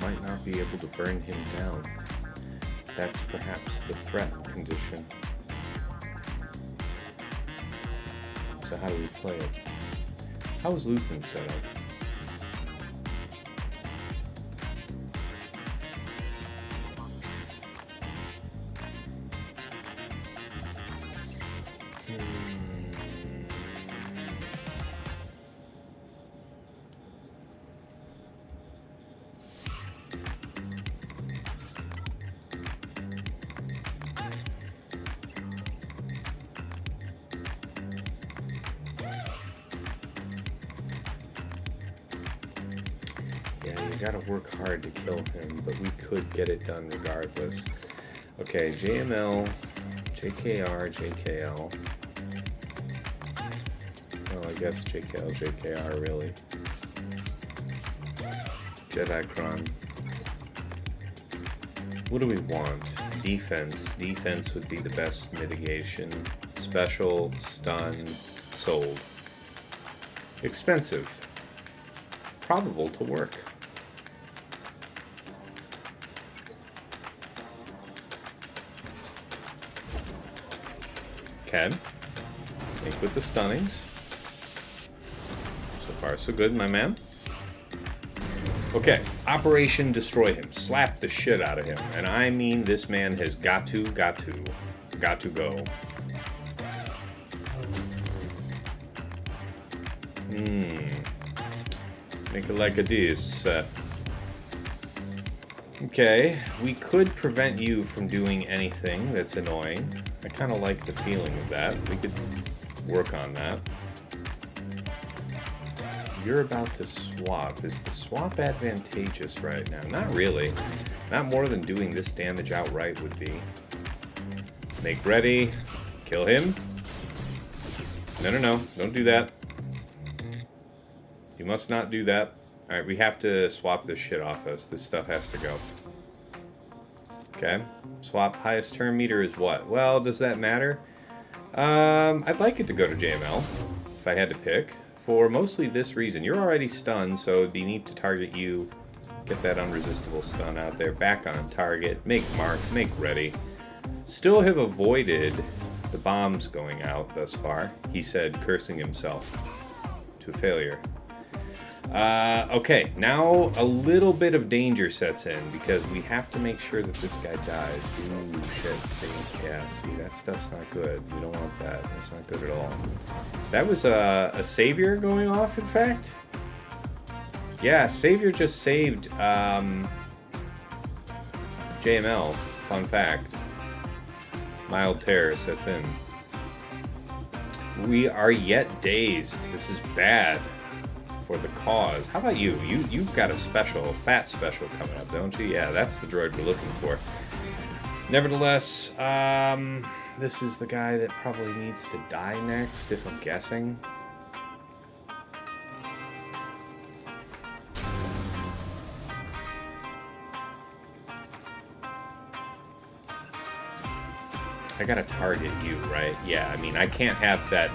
Might not be able to burn him down. That's perhaps the threat condition. So how do we play it? How is Luthen set up? Gotta work hard to kill him, but we could get it done regardless. Okay, JML, JKR, JKL. Well, I guess JKL, JKR, really. Datacron. What do we want? Defense. Defense would be the best mitigation. Special, stun, sold. Expensive. Probable to work. Okay. Think with the stunnings. So far, so good, my man. Okay. Operation Destroy Him. Slap the shit out of him. And I mean, this man has got to go. Make it like a this. Okay, we could prevent you from doing anything that's annoying. I kind of like the feeling of that. We could work on that. You're about to swap. Is the swap advantageous right now? Not really. Not more than doing this damage outright would be. Make ready. Kill him. No, no, no. Don't do that. You must not do that. Alright, we have to swap this shit off us. This stuff has to go. Okay. Swap highest turn meter is what? Well, does that matter? I'd like it to go to JML, if I had to pick. For mostly this reason. You're already stunned, so it'd be neat to target you. Get that unresistible stun out there. Back on target. Make mark. Make ready. Still have avoided the bombs going out thus far. He said, cursing himself to failure. Okay, now a little bit of danger sets in because we have to make sure that this guy dies. Ooh, shit. See, yeah, see, that stuff's not good. We don't want that. That's not good at all. That was a savior going off, in fact. Yeah, savior just saved JML. Fun fact. Mild terror sets in. We are yet dazed. This is bad. For the cause. How about you? You've got a special, fat special coming up, don't you? Yeah, that's the droid we're looking for. Nevertheless, this is the guy that probably needs to die next, if I'm guessing. I gotta target you, right? Yeah, I mean, I can't have that.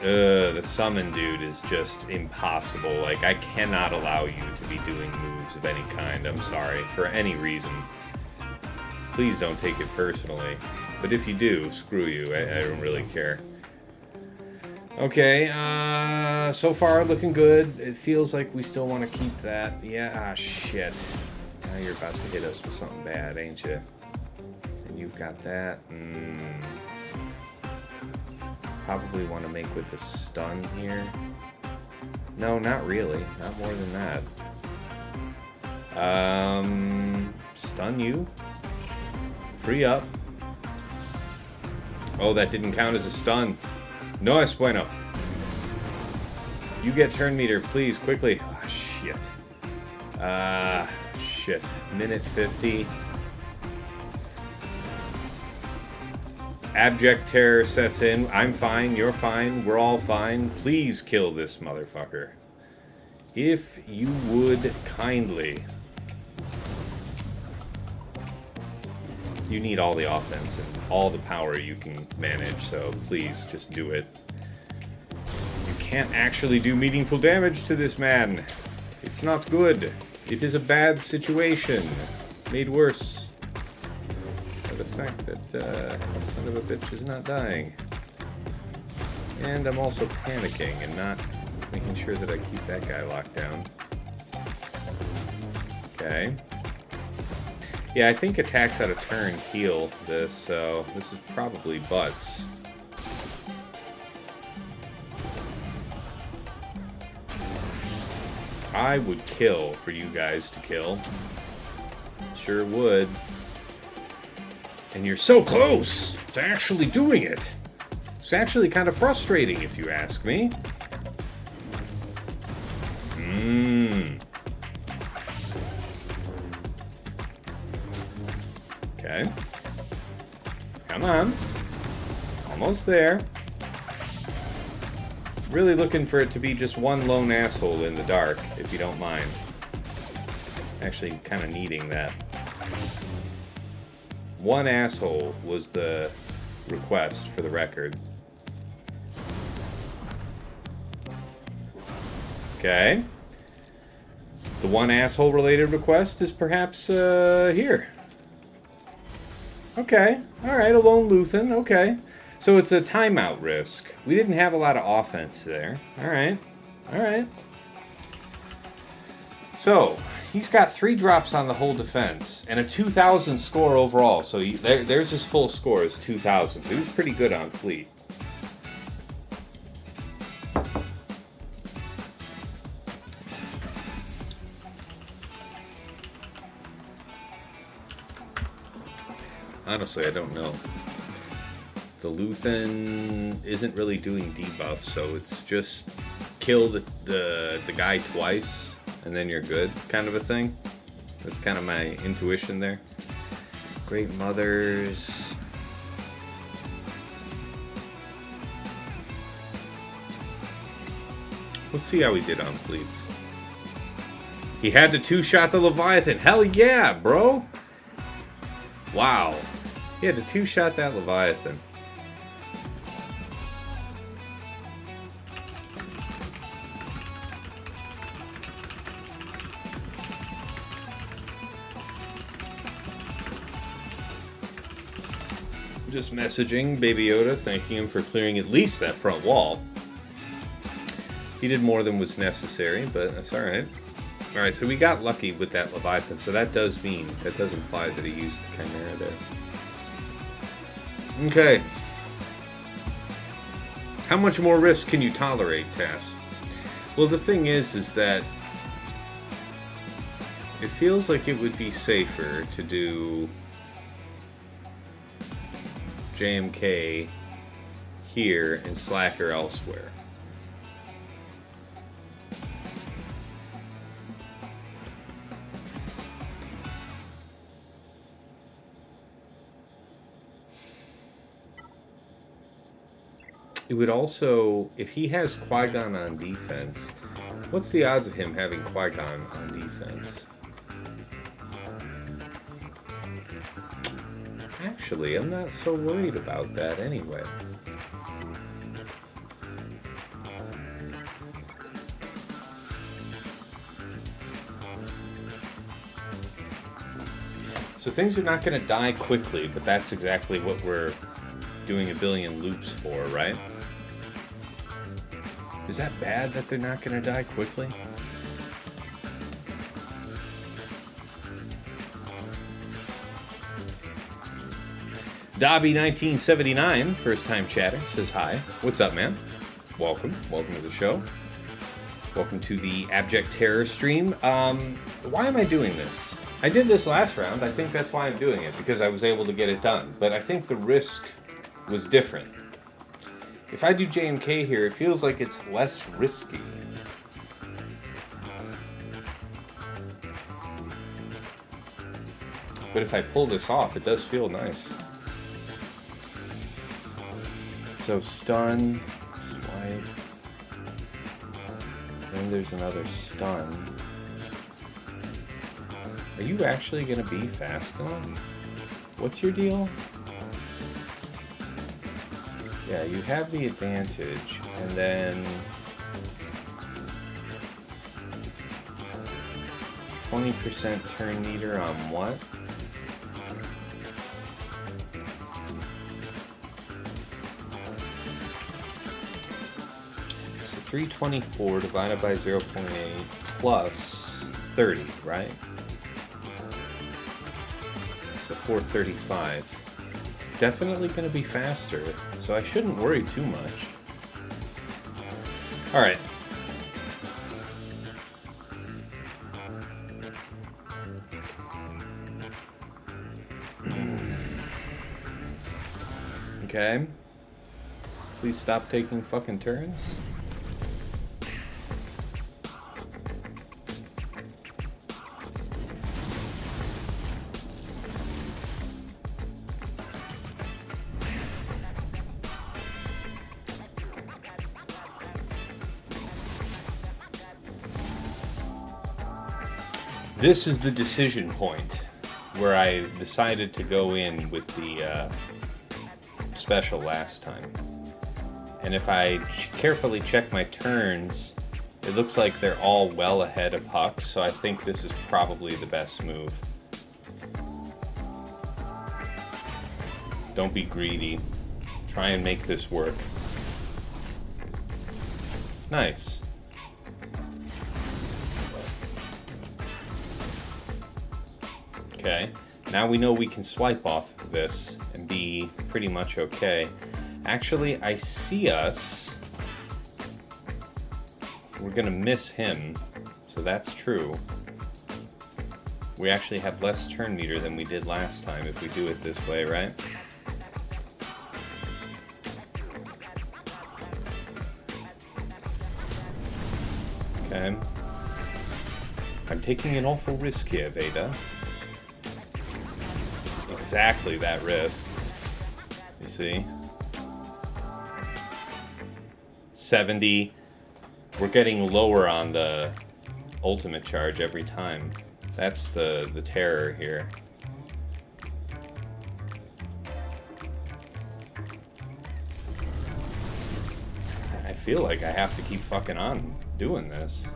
The summon dude is just impossible. Like, I cannot allow you to be doing moves of any kind. I'm sorry. For any reason. Please don't take it personally. But if you do, screw you. I don't really care. Okay, so far looking good. It feels like we still want to keep that. Yeah, shit. Now you're about to hit us with something bad, ain't you? And you've got that. Probably want to make with the stun here. No, not really. Not more than that. Stun you. Free up. Oh, that didn't count as a stun. No es bueno. You get turn meter, please, quickly. Ah, shit. Shit. Minute 50. Abject terror sets in. I'm fine, you're fine, we're all fine. Please kill this motherfucker. If you would kindly. You need all the offense and all the power you can manage, so please just do it. You can't actually do meaningful damage to this man. It's not good. It is a bad situation. Made worse. The fact that the son of a bitch is not dying. And I'm also panicking and not making sure that I keep that guy locked down. Okay. Yeah, I think attacks out of turn heal this, so this is probably butts. I would kill for you guys to kill. Sure would. And you're so close to actually doing it. It's actually kind of frustrating, if you ask me. Okay. Come on. Almost there. Really looking for it to be just one lone asshole in the dark, if you don't mind. Actually, kind of needing that. One asshole was the request, for the record. Okay. The one asshole related request is perhaps here. Okay. Alright, a lone Luthen. Okay. So it's a timeout risk. We didn't have a lot of offense there. Alright. Alright. So, he's got 3 drops on the whole defense and a 2,000 score overall. So there's his full score is 2,000. So he was pretty good on fleet. Honestly, I don't know. The Luthen isn't really doing debuff, so it's just kill the guy twice and then you're good, kind of a thing. That's kind of my intuition there. Great Mothers. Let's see how he did on fleets. He had to two-shot the Leviathan. Hell yeah, bro! Wow. He had to two-shot that Leviathan. Just messaging BabyYoda, thanking him for clearing at least that front wall. He did more than was necessary, but that's alright. Alright, so we got lucky with that Leviathan, so that does imply that he used the Chimera there. Okay. How much more risk can you tolerate, Tass? Well, the thing is that it feels like it would be safer to do JMK here and Slacker elsewhere. It would also, if he has Qui-Gon on defense, what's the odds of him having Qui-Gon on defense? Actually, I'm not so worried about that anyway. So things are not going to die quickly, but that's exactly what we're doing a billion loops for, right? Is that bad that they're not going to die quickly? Dobby1979, first time chatter, says hi. What's up, man? Welcome. Welcome to the show. Welcome to the Abject Terror stream. Why am I doing this? I did this last round. I think that's why I'm doing it, because I was able to get it done. But I think the risk was different. If I do JMK here, it feels like it's less risky. But if I pull this off, it does feel nice. So stun, swipe, then there's another stun. Are you actually going to be fast enough? What's your deal? Yeah, you have the advantage, and then 20% turn meter on what? So 324 divided by 0.8 plus 30, right? So 435. Definitely going to be faster, so I shouldn't worry too much. Alright. Okay. Please stop taking fucking turns. This is the decision point where I decided to go in with the special last time. And if I carefully check my turns, it looks like they're all well ahead of Hux, so I think this is probably the best move. Don't be greedy. Try and make this work. Nice. Okay, now we know we can swipe off of this and be pretty much okay. Actually, I see us. We're gonna miss him, so that's true. We actually have less turn meter than we did last time if we do it this way, right? Okay. I'm taking an awful risk here, Veda. Exactly that risk. You see? 70. We're getting lower on the ultimate charge every time. That's the terror here. I feel like I have to keep fucking on doing this.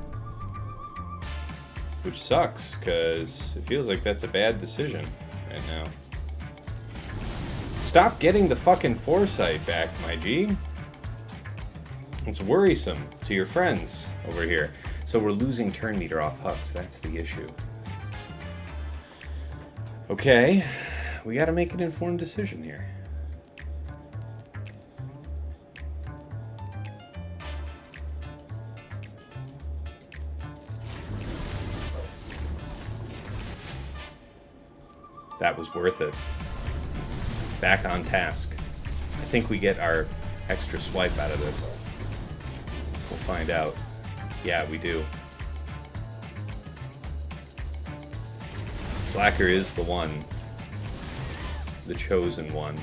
Which sucks, because it feels like that's a bad decision right now. Stop getting the fucking foresight back, my G. It's worrisome to your friends over here. So we're losing turn meter off Hux. That's the issue. Okay. We gotta make an informed decision here. That was worth it. Back on task. I think we get our extra swipe out of this. We'll find out. Yeah, we do. Slacker is the one. The chosen one.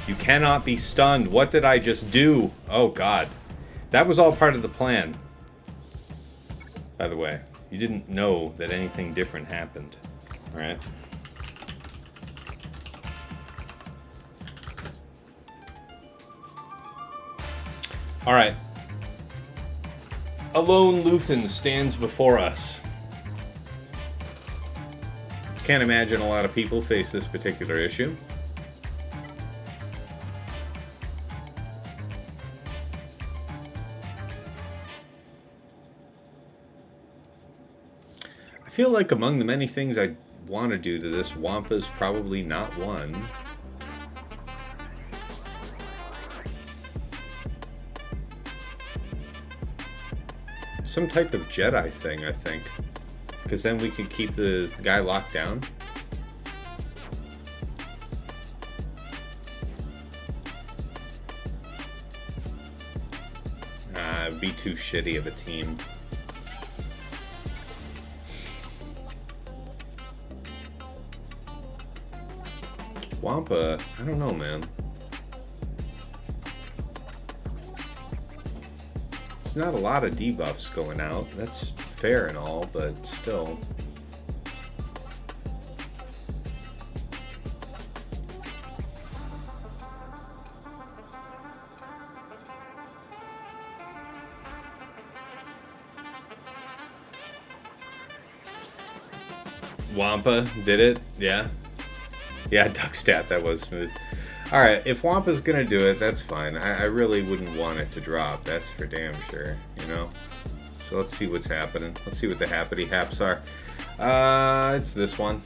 You cannot be stunned. What did I just do? Oh, God. That was all part of the plan. By the way, you didn't know that anything different happened. Alright? Alright. A lone Luthen stands before us. Can't imagine a lot of people face this particular issue. I feel like among the many things I want to do to this, Wampa's probably not one. Some type of Jedi thing, I think. Because then we can keep the guy locked down. It'd be too shitty of a team. Wampa, I don't know, man. Not a lot of debuffs going out. That's fair and all, but still. Wampa did it? Yeah. Yeah, duck stat, that was smooth. Alright, if Wampa's gonna do it, that's fine. I really wouldn't want it to drop, that's for damn sure, you know? So let's see what's happening. Let's see what the happity haps are. It's this one.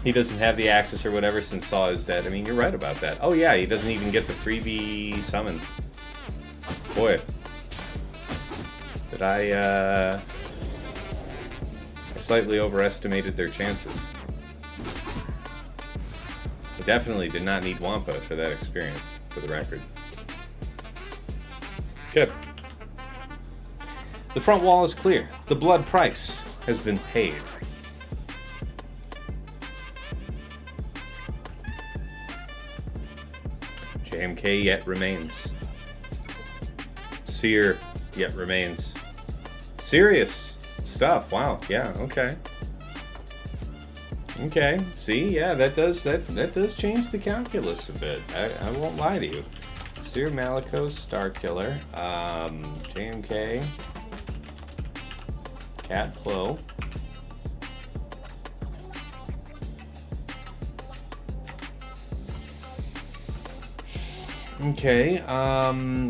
He doesn't have the access or whatever since Saw is dead. I mean, you're right about that. Oh yeah, he doesn't even get the freebie summon. Boy. Did I slightly overestimated their chances. I definitely did not need Wampa for that experience, for the record. Good. The front wall is clear. The blood price has been paid. JMK yet remains. Seer yet remains. Serious stuff. Wow. Yeah. Okay. Okay. See. Yeah. That does change the calculus a bit. I won't lie to you. Seer, Malicos, Starkiller, JMK, Cat Plo. Okay,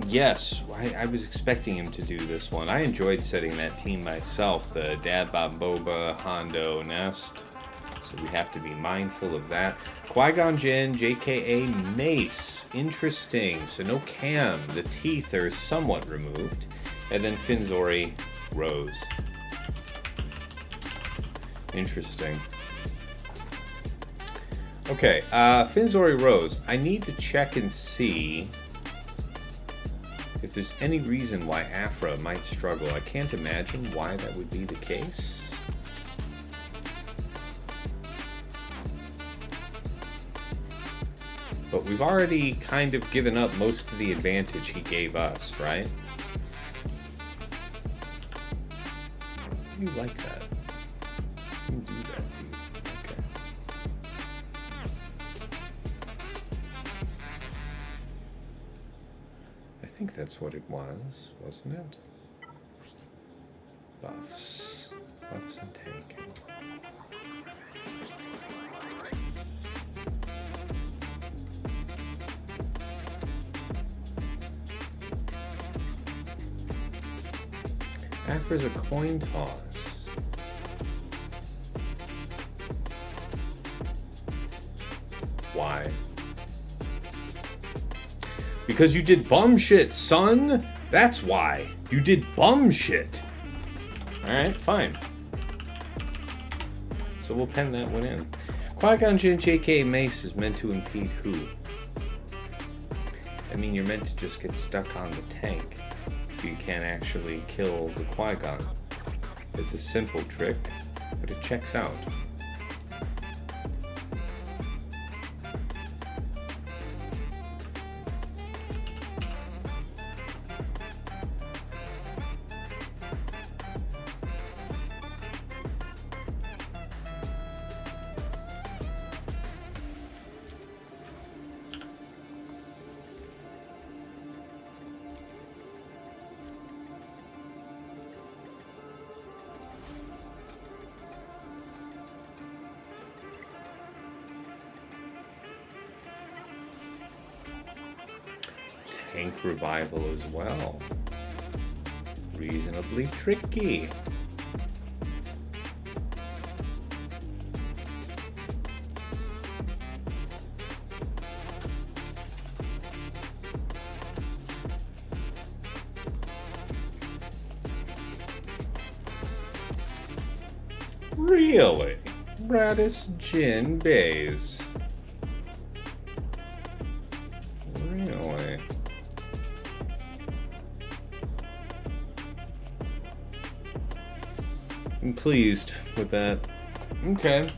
yes, I was expecting him to do this one. I enjoyed setting that team myself, the Dad, Bob, Boba, Hondo, Nest. So we have to be mindful of that. Qui-Gon Jinn, JKA, Mace. Interesting. So no Cam. The teeth are somewhat removed. And then Finzori, Rose. Interesting. Okay, Finzori Rose. I need to check and see if there's any reason why Afra might struggle. I can't imagine why that would be the case. But we've already kind of given up most of the advantage he gave us, right? You like that. You can do that to you. Okay. I think that's what it was, wasn't it? Buffs. Buffs and tanking. Afra's a coin toss. Why? Because you did bum shit, son! That's why. You did bum shit. Alright, fine. So we'll pen that one in. Qui-Gon Jinn JK Mace is meant to impede who? I mean, you're meant to just get stuck on the tank. You can't actually kill the Qui-Gon. It's a simple trick, but it checks out. Tank revival as well. Reasonably tricky. Really? Radis Jin Bays. Really? I'm pleased with that. Okay.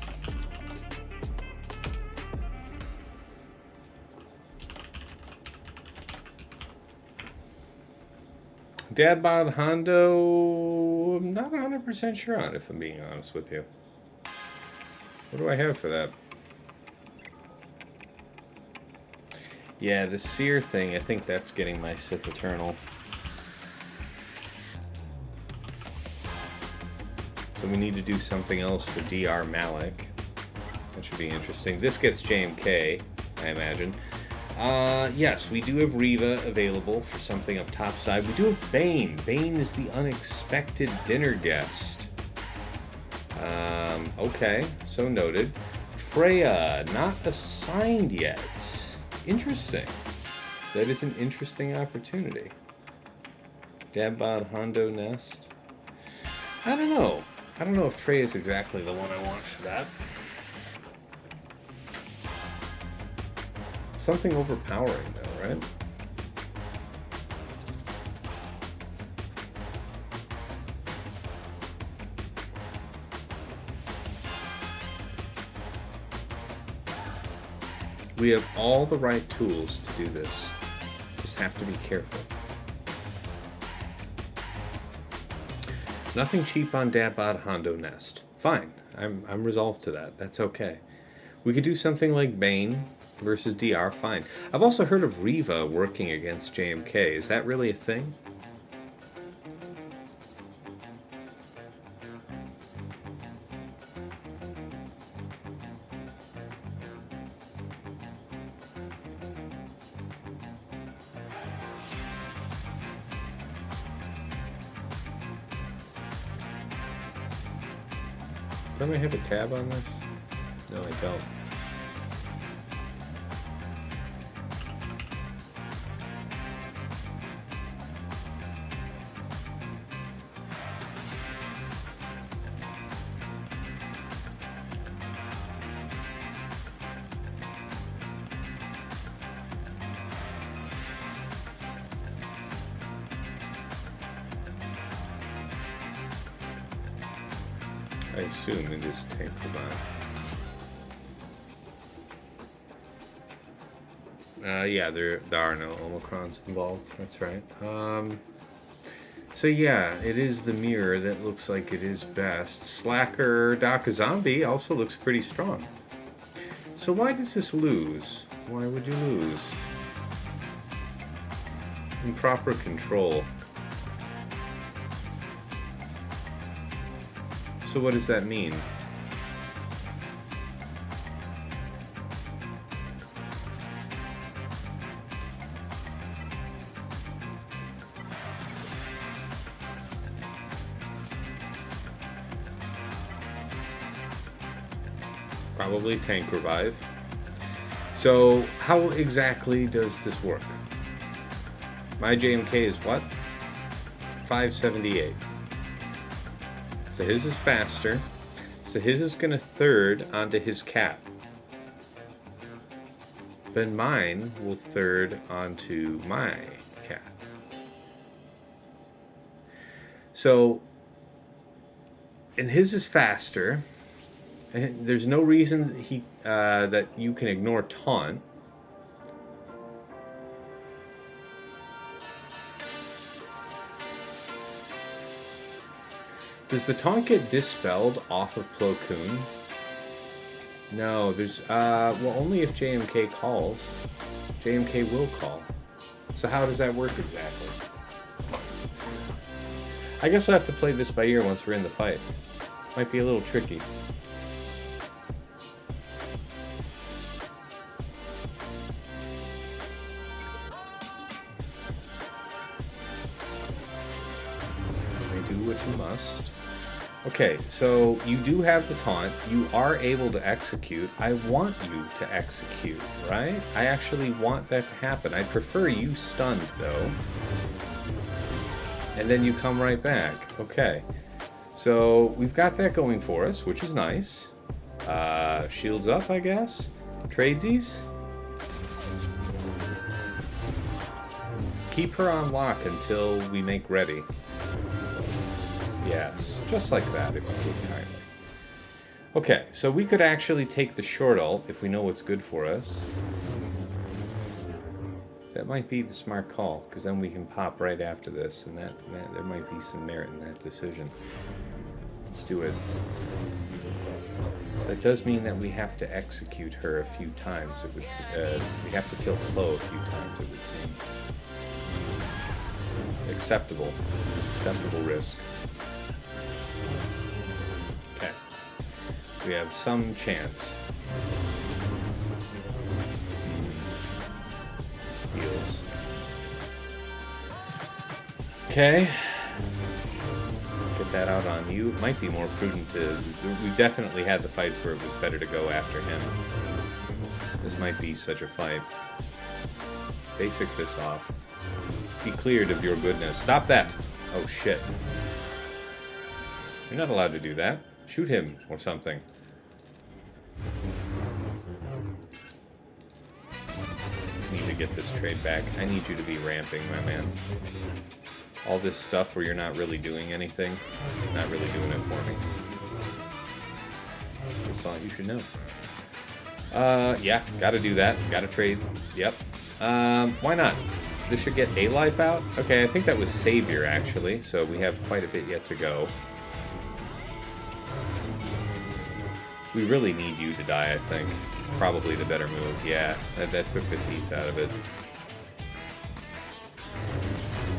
Dadbod Hondo, I'm not 100% sure on, if I'm being honest with you. What do I have for that? Yeah, the Seer thing, I think that's getting my Sith Eternal. So we need to do something else for DR Malik. That should be interesting. This gets JMK, I imagine. Yes, we do have Reva available for something up top side. We do have Bane. Bane is the unexpected dinner guest. Okay, so noted. Freya, not assigned yet. Interesting. That is an interesting opportunity. Dabbod Hondo Nest. I don't know. I don't know if Trey is exactly the one I want for that. Something overpowering, though, right? We have all the right tools to do this. Just have to be careful. Nothing cheap on Dadbod Hondo Nest. Fine. I'm resolved to that. That's okay. We could do something like Bane versus DR. Fine. I've also heard of Reva working against JMK. Is that really a thing? Don't I have a tab on this? No, I don't. I assume it is tank revive. Yeah, there are no Omicrons involved. That's right. So yeah, it is the mirror that looks like it is best. Slacker Zombie also looks pretty strong. So why does this lose? Why would you lose? Improper control. So what does that mean? Probably tank revive. So how exactly does this work? My JMK is what? 578. So his is faster. So his is going to third onto his cap. Then mine will third onto my cap. So, and his is faster. And there's no reason that you can ignore taunt. Does the taunt get dispelled off of Plo Koon? No, there's well, only if JMK calls. JMK will call. So how does that work exactly? I guess we'll have to play this by ear once we're in the fight. Might be a little tricky. What you must. Okay, so you do have the taunt. You are able to execute. I want you to execute, right? I actually want that to happen. I prefer you stunned, though. And then you come right back. Okay. So we've got that going for us, which is nice. Shields up, I guess. Tradesies. Keep her on lock until we make ready. Yes, just like that, if you would kindly. Okay, so we could actually take the short ult if we know what's good for us. That might be the smart call, because then we can pop right after this, and that there might be some merit in that decision. Let's do it. That does mean that we have to execute her a few times. It would, we have to kill Plo a few times, it would seem. Acceptable. Acceptable risk. Okay. We have some chance. Heals. Okay. Get that out on you. It might be more prudent to... We've definitely had the fights where it was better to go after him. This might be such a fight. Basic this off. Be cleared of your goodness. Stop that! Oh shit. You're not allowed to do that. Shoot him or something. Need to get this trade back. I need you to be ramping, my man. All this stuff where you're not really doing anything, not really doing it for me. Just thought you should know. Yeah, gotta do that. Gotta trade. Yep. Why not? This should get a life out? Okay, I think that was Savior, actually, so we have quite a bit yet to go. We really need you to die, I think. It's probably the better move. Yeah, that took the teeth out of it.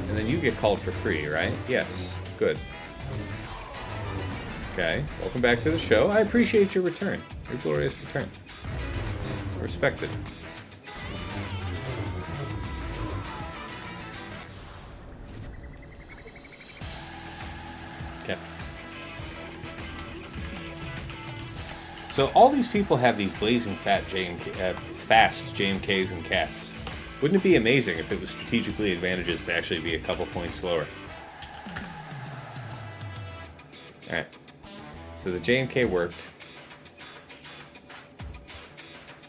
And then you get called for free, right? Yes. Good. Okay, welcome back to the show. I appreciate your return. Your glorious return. Respected. Okay. So all these people have these blazing fast JMKs and cats. Wouldn't it be amazing if it was strategically advantageous to actually be a couple points slower? Alright. So the JMK worked.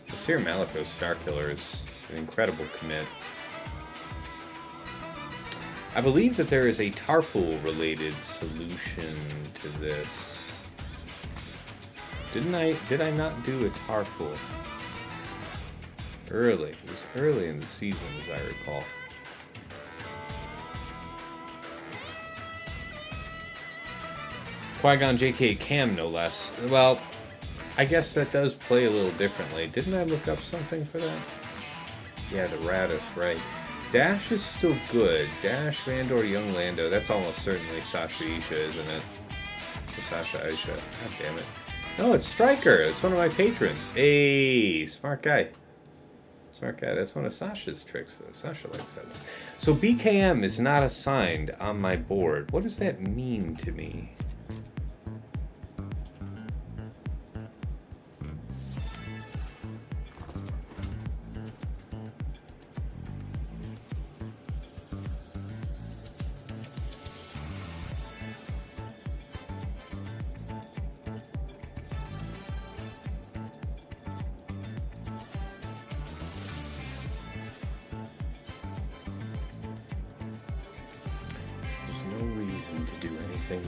The Seer Malicos Starkiller is an incredible commit. I believe that there is a Tarful related solution to this. Did I not do a Tarful? Early. It was early in the season, as I recall. Qui-Gon JK Cam, no less. Well, I guess that does play a little differently. Didn't I look up something for that? Yeah, the Radis, right. Dash is still good. Dash, Vandor, Young Lando. That's almost certainly Sasha Isha, isn't it? Or Sasha Isha. God damn it. No, it's Striker. It's one of my patrons. Hey, smart guy. Smart guy. That's one of Sasha's tricks, though. Sasha likes that. So BKM is not assigned on my board. What does that mean to me?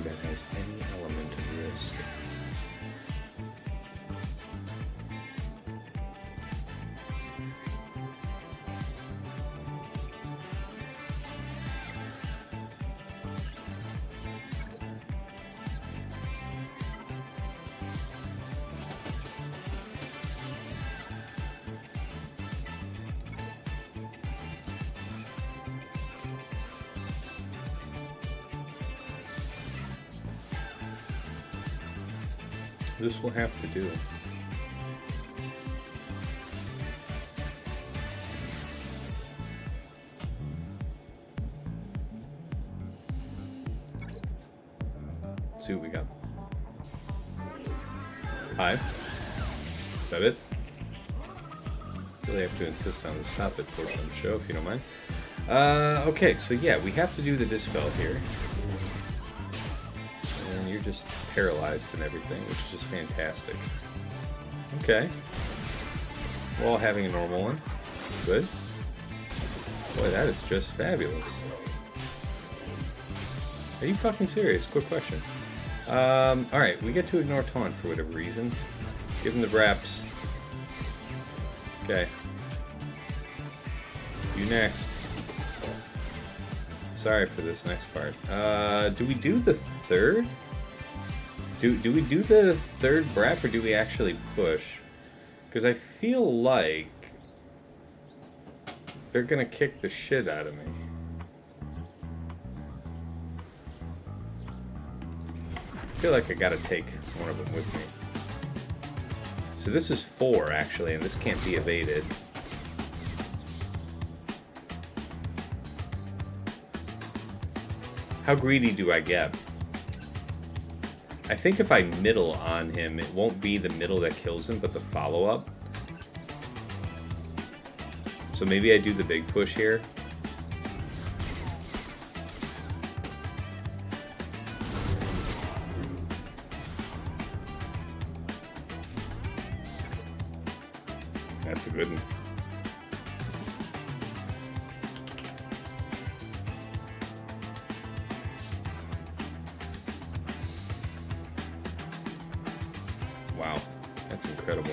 That has any element of risk. This will have to do. Let's see what we got. 5. Is that it? Really have to insist on the stop it portion of the show, if you don't mind. Okay, so yeah, we have to do the dispel here. And you're just paralyzed and everything, which is just fantastic. Okay. We're all having a normal one. Good. Boy, that is just fabulous. Are you fucking serious? Quick question. Alright, we get to ignore taunt for whatever reason. Give him the reps. Okay. You next. Sorry for this next part. Do we do the third? Do we do the third brap, or do we actually push? Because I feel like they're gonna kick the shit out of me. I feel like I gotta take one of them with me. So this is 4, actually, and this can't be evaded. How greedy do I get? I think if I middle on him, it won't be the middle that kills him, but the follow-up. So maybe I do the big push here. That's a good one. Wow, that's incredible.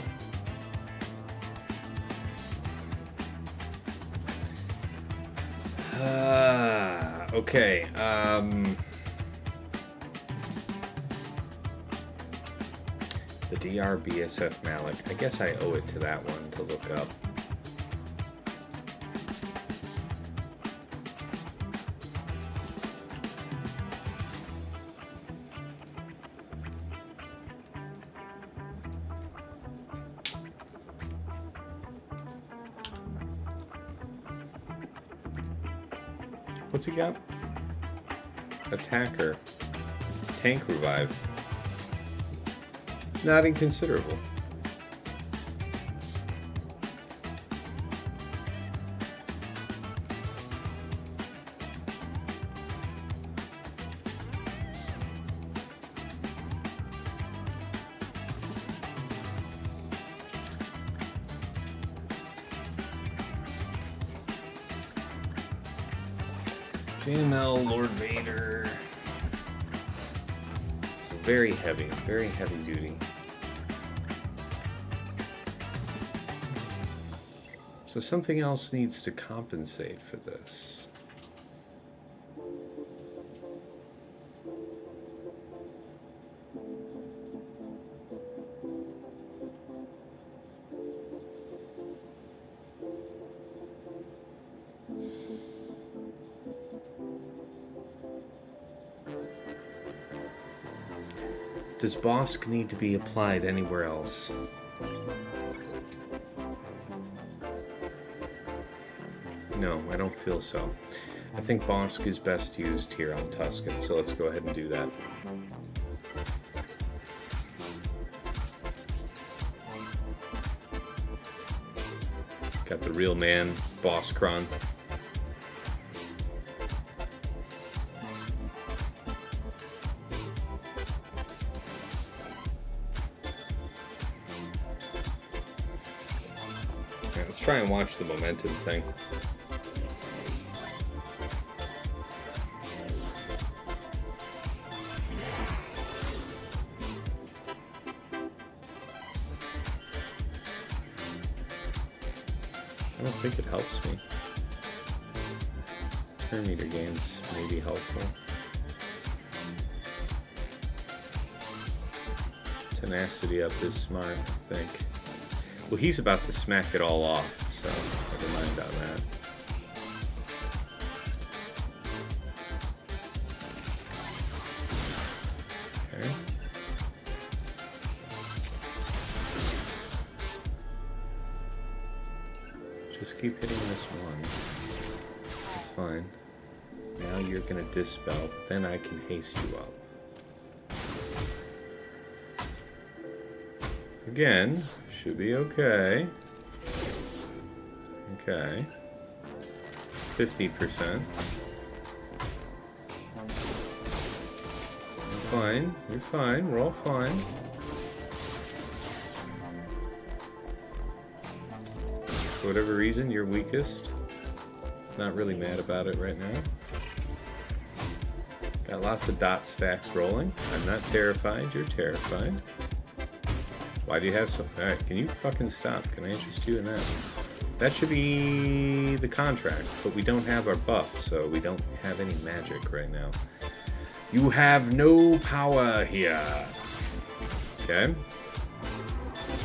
Okay. The DR BSF Malik. I guess I owe it to that one to look up. What's he got? Attacker. Tank revive. Not inconsiderable. JML, Lord Vader. So very heavy duty. So something else needs to compensate for this. Does Bossk need to be applied anywhere else? No, I don't feel so. I think Bossk is best used here on Tusken, so let's go ahead and do that. Got the real man, Bossk cron. Let's try and watch the momentum thing. I don't think it helps me. Parameter gains may be helpful. Tenacity up is smart, I think. Well, he's about to smack it all off, so never mind on that. Okay. Just keep hitting this one. It's fine. Now you're gonna dispel, then I can haste you up. Again, should be okay. Okay. 50%. You're fine. You're fine. We're all fine. For whatever reason, you're weakest. Not really mad about it right now. Got lots of dot stacks rolling. I'm not terrified. You're terrified. Why do you have so... Alright, can you fucking stop? Can I interest you in that? That should be the contract, but we don't have our buff, so we don't have any magic right now. You have no power here. Okay.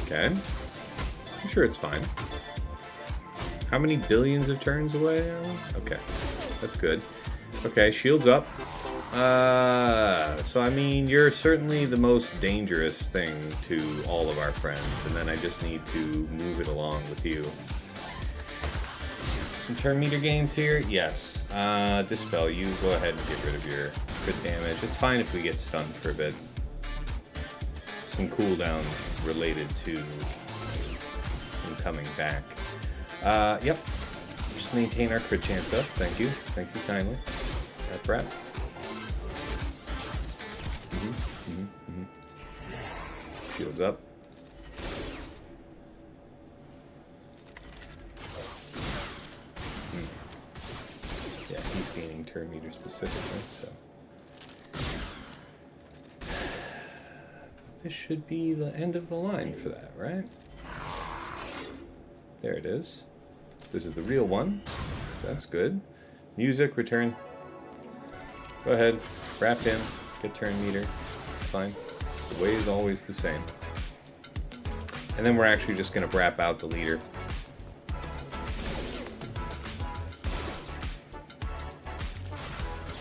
Okay. I'm sure it's fine. How many billions of turns away are we? Okay. That's good. Okay, shields up. So I mean, you're certainly the most dangerous thing to all of our friends, and then I just need to move it along with you. Some turn meter gains here? Yes. Dispel, you go ahead and get rid of your crit damage. It's fine if we get stunned for a bit. Some cooldowns related to him coming back. Yep. Just maintain our crit chance up. Thank you. Thank you kindly. That prep. Shields up. Yeah, he's gaining turn meter specifically, so. This should be the end of the line for that, right? There it is. This is the real one, so that's good. Music, return. Go ahead, wrap him, get turn meter. It's fine. The way is always the same. And then we're actually just going to wrap out the leader.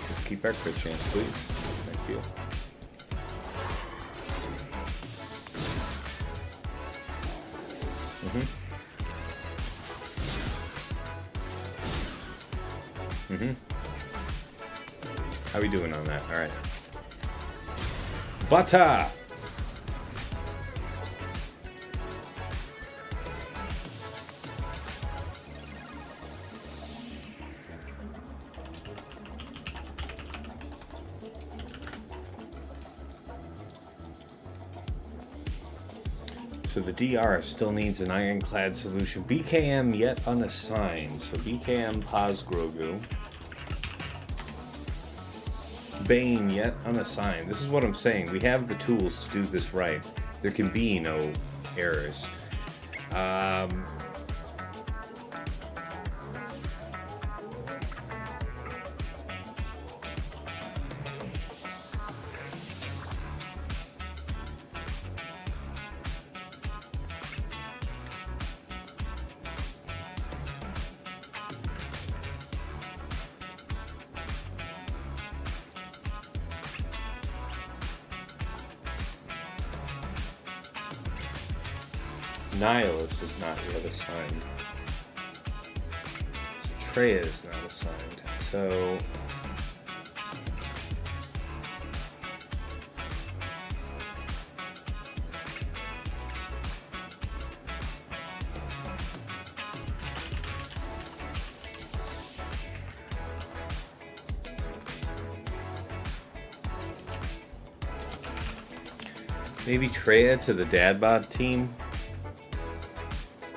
Just keep our crit chance, please. Thank you. How we doing on that? All right. Butter! So the DR still needs an ironclad solution. BKM yet unassigned. So BKM Paz Grogu. Bane yet unassigned. This is what I'm saying. We have the tools to do this right. There can be no errors. Nihilus is not yet assigned. So Traya is not assigned. So maybe Traya to the Dadbod team.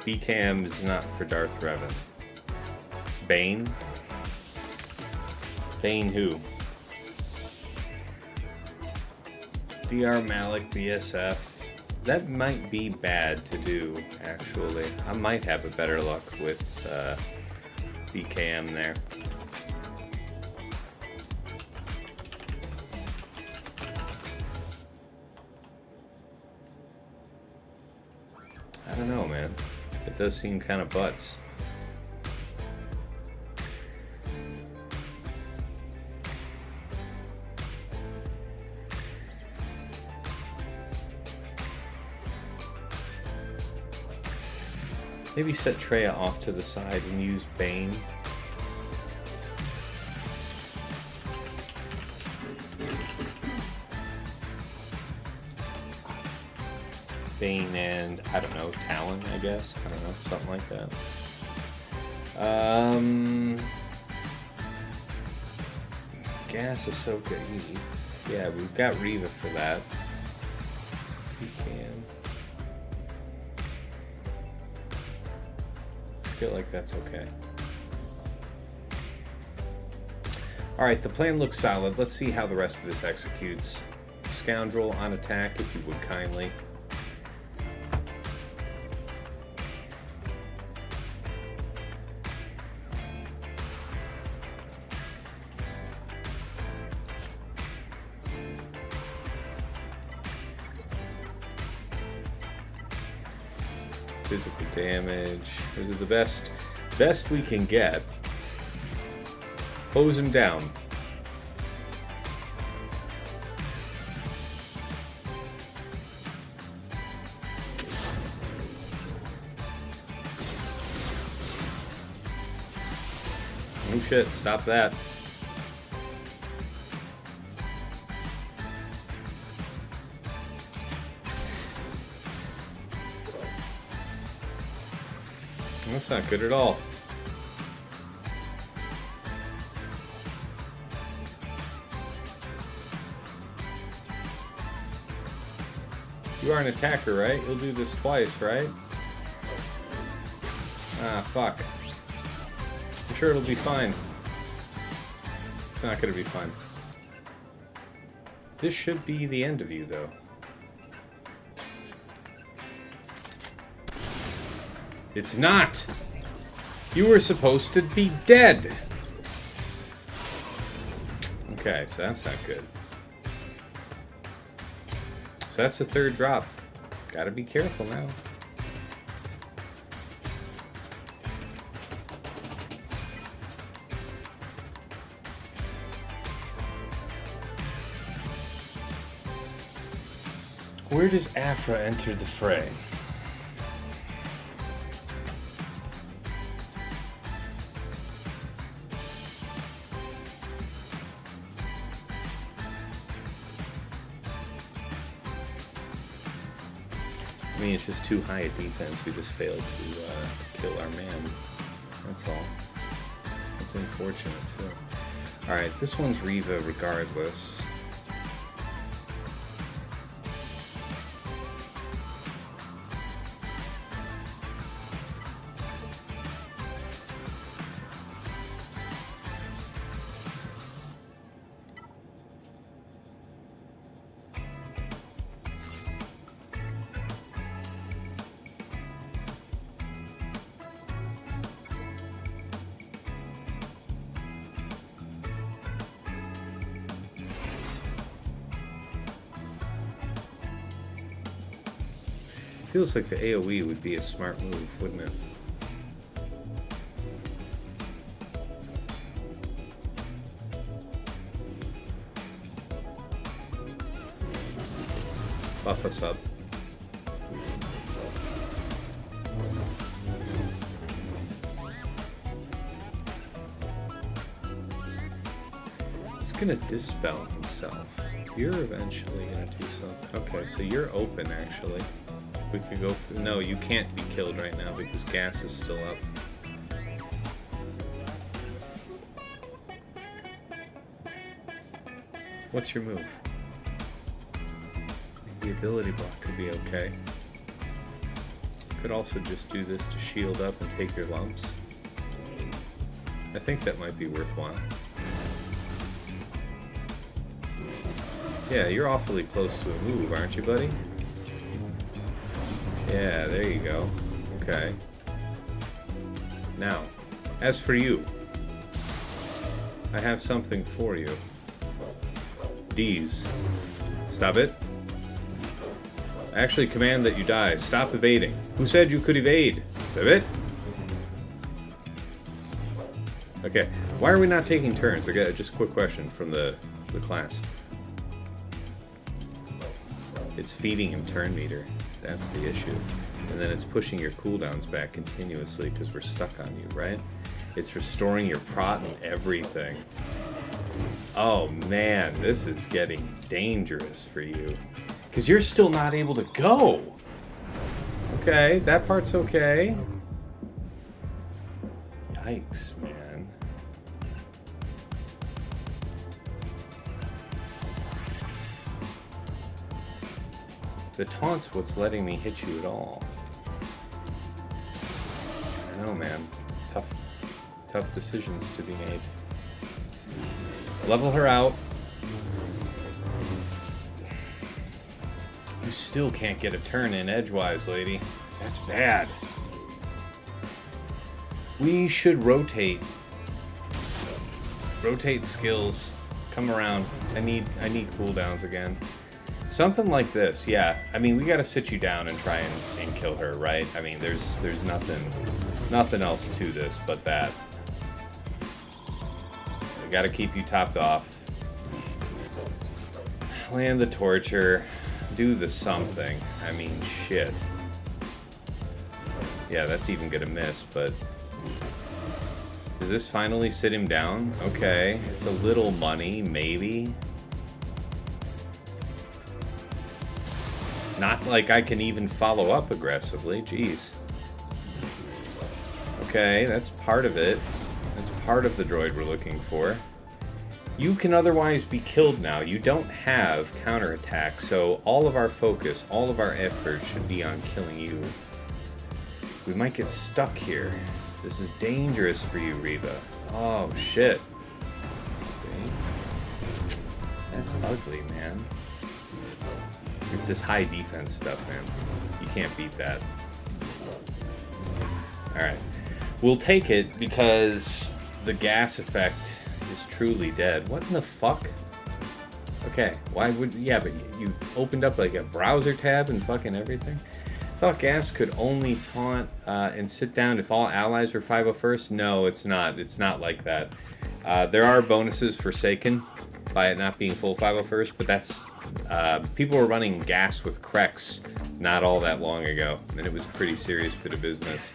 BCAM is not for Darth Revan. Bane? Bane who? DR Malik BSF. That might be bad to do, actually. I might have a better luck with BKM there. I don't know, man. It does seem kind of butts. Maybe set Traya off to the side and use Bane. Bane and, I don't know, Talon, I guess. I don't know, something like that. Gas Ahsoka Eth. Yeah, we've got Reva for that. We can. I feel like that's okay. Alright, the plan looks solid. Let's see how the rest of this executes. Scoundrel on attack, if you would kindly. Physical damage. This is the best we can get. Hose him down. Oh shit, stop that. That's not good at all. You are an attacker, right? You'll do this twice, right? Ah, fuck. I'm sure it'll be fine. It's not gonna be fine. This should be the end of you, though. It's not! You were supposed to be dead! Okay, so that's not good. So that's the third drop. Gotta be careful now. Where does Afra enter the fray? I mean, it's just too high a defense. We just failed to kill our man. That's all. That's unfortunate, too. Alright, this one's Reva regardless. Feels like the AoE would be a smart move, wouldn't it? Buff us up. gonna dispel himself. You're eventually gonna do something. Okay, so you're open actually. We could go for, no, you can't be killed right now because gas is still up. What's your move? The ability block could be okay. Could also just do this to shield up and take your lumps. I think that might be worthwhile. Yeah, you're awfully close to a move, aren't you, buddy? Yeah, there you go. Okay. Now, as for you, I have something for you. D's. Stop it. I actually command that you die. Stop evading. Who said you could evade? Stop it. Okay, why are we not taking turns? I got just a quick question from the class. It's feeding him turn meter. That's the issue. And then it's pushing your cooldowns back continuously because we're stuck on you, right? It's restoring your prot and everything. Oh man, this is getting dangerous for you. Because you're still not able to go. Okay, that part's okay. Yikes, man. The taunt's what's letting me hit you at all. I don't know, man. Tough decisions to be made. Level her out. You still can't get a turn in edgewise, lady. That's bad. We should rotate. Rotate skills. Come around. I need cooldowns again. Something like this, yeah. I mean, we gotta sit you down and try and kill her, right? I mean, there's nothing else to this but that. We gotta keep you topped off. Land the torture. Do the something. I mean, shit. Yeah, that's even gonna miss, but... Does this finally sit him down? Okay, it's a little money, maybe. Not like I can even follow up aggressively, jeez. Okay, that's part of it. That's part of the droid we're looking for. You can otherwise be killed now. You don't have counterattack, so all of our focus, all of our effort should be on killing you. We might get stuck here. This is dangerous for you, Reva. Oh, shit. See? That's ugly, man. It's this high defense stuff, man. You can't beat that. Alright. We'll take it because the gas effect is truly dead. What in the fuck? Okay, why would... Yeah, but you opened up like a browser tab and fucking everything? I thought gas could only taunt and sit down if all allies were 501st. No, it's not. It's not like that. There are bonuses forsaken by it not being full 501st, but that's... people were running gas with CRex not all that long ago, and it was a pretty serious bit of business.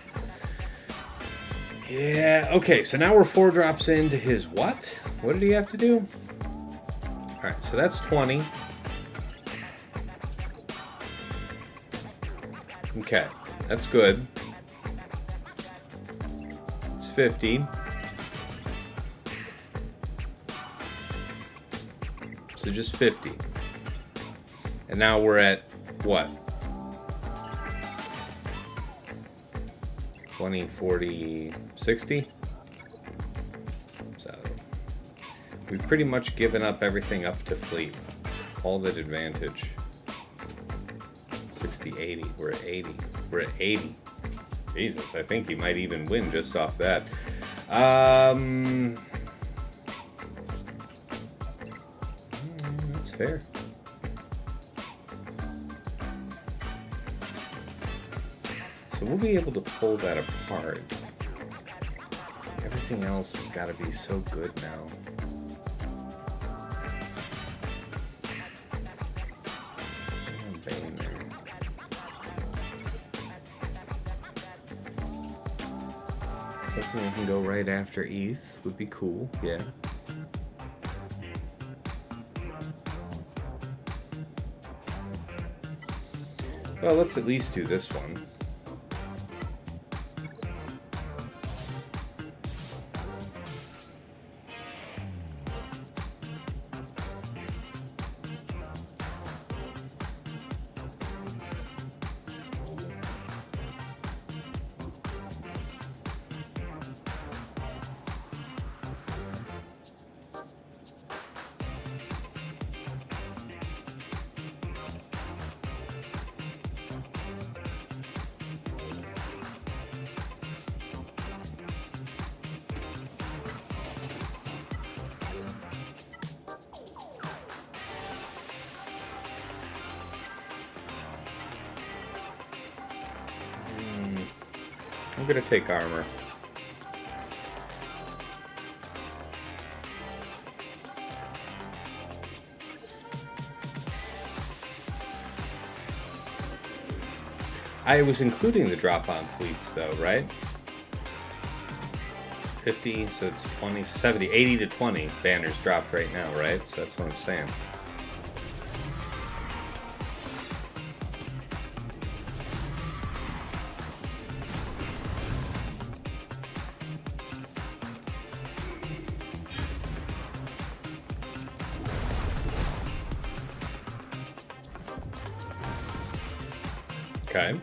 Yeah, okay, so now we're 4 drops into his what? What did he have to do? Alright, so that's 20. Okay, that's good. It's 50. So just 50. And now we're at what? 20, 40, 60? So we've pretty much given up everything up to fleet. All that advantage. 60, 80. We're at 80. We're at 80. Jesus, I think he might even win just off that. That's fair. So we'll be able to pull that apart. Everything else has got to be so good now. Something that can go right after ETH would be cool, yeah. Well, let's at least do this one. I'm gonna take armor. I was including the drop-on fleets though, right? 50, so it's 20, 70, 80 to 20 banners dropped right now, right? So that's what I'm saying. Okay.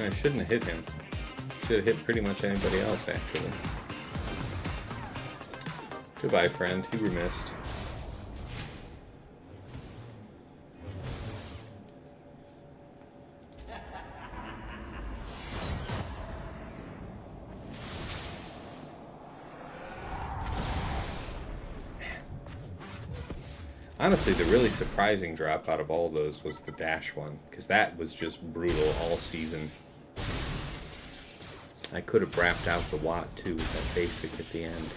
I shouldn't have hit him. Should have hit pretty much anybody else, actually. Goodbye, friend. You were missed. Honestly, the really surprising drop out of all those was the dash one, because that was just brutal all season. I could have brapped out the Watt too with that basic at the end.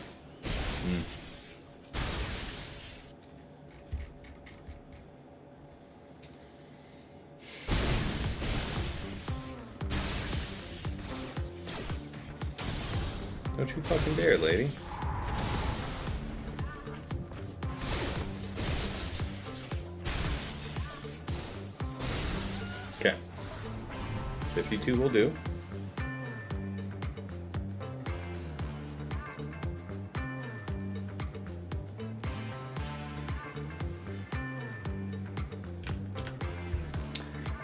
Don't you fucking dare, lady. Okay. 52 will do.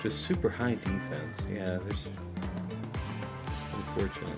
Just super high defense. Yeah, it's unfortunate.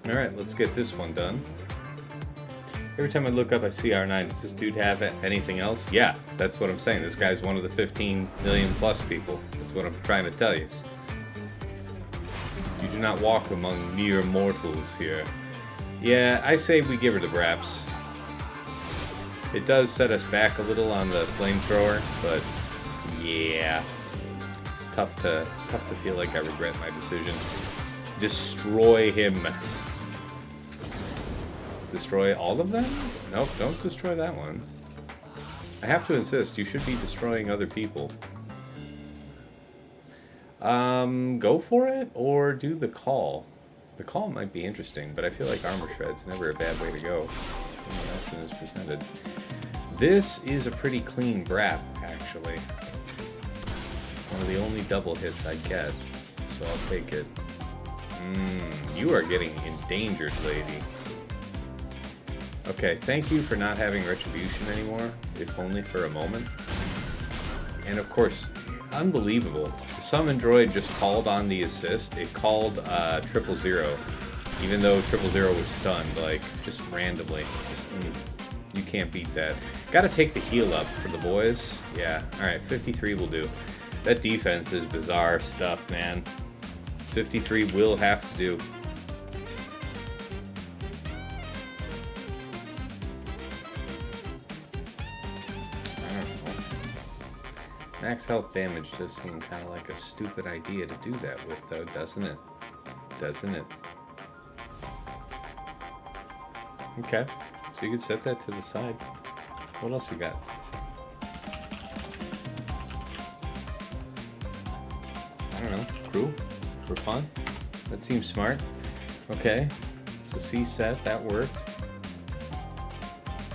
Alright, let's get this one done. Every time I look up, I see R9. Does this dude have anything else? Yeah, that's what I'm saying. This guy's one of the 15 million plus people. That's what I'm trying to tell you. You do not walk among mere mortals here. Yeah, I say we give her the braps. It does set us back a little on the flamethrower, but yeah. It's tough to feel like I regret my decision. Destroy him. Destroy all of them? Nope, don't destroy that one. I have to insist, you should be destroying other people. Go for it, or do the call. The call might be interesting, but I feel like armor shred's never a bad way to go. When the option is presented. This is a pretty clean brap, actually. One of the only double hits I get, so I'll take it. You are getting endangered, lady. Okay, thank you for not having retribution anymore, if only for a moment. And of course, unbelievable. The summon droid just called on the assist. It called 000, even though 000 was stunned, like, just randomly. You can't beat that. Gotta take the heal up for the boys. Yeah, alright, 53 will do. That defense is bizarre stuff, man. 53 will have to do. Max health damage does seem kind of like a stupid idea to do that with, though, doesn't it? Doesn't it? Okay, so you can set that to the side. What else you got? I don't know, crew? For fun? That seems smart. Okay, so C set, that worked.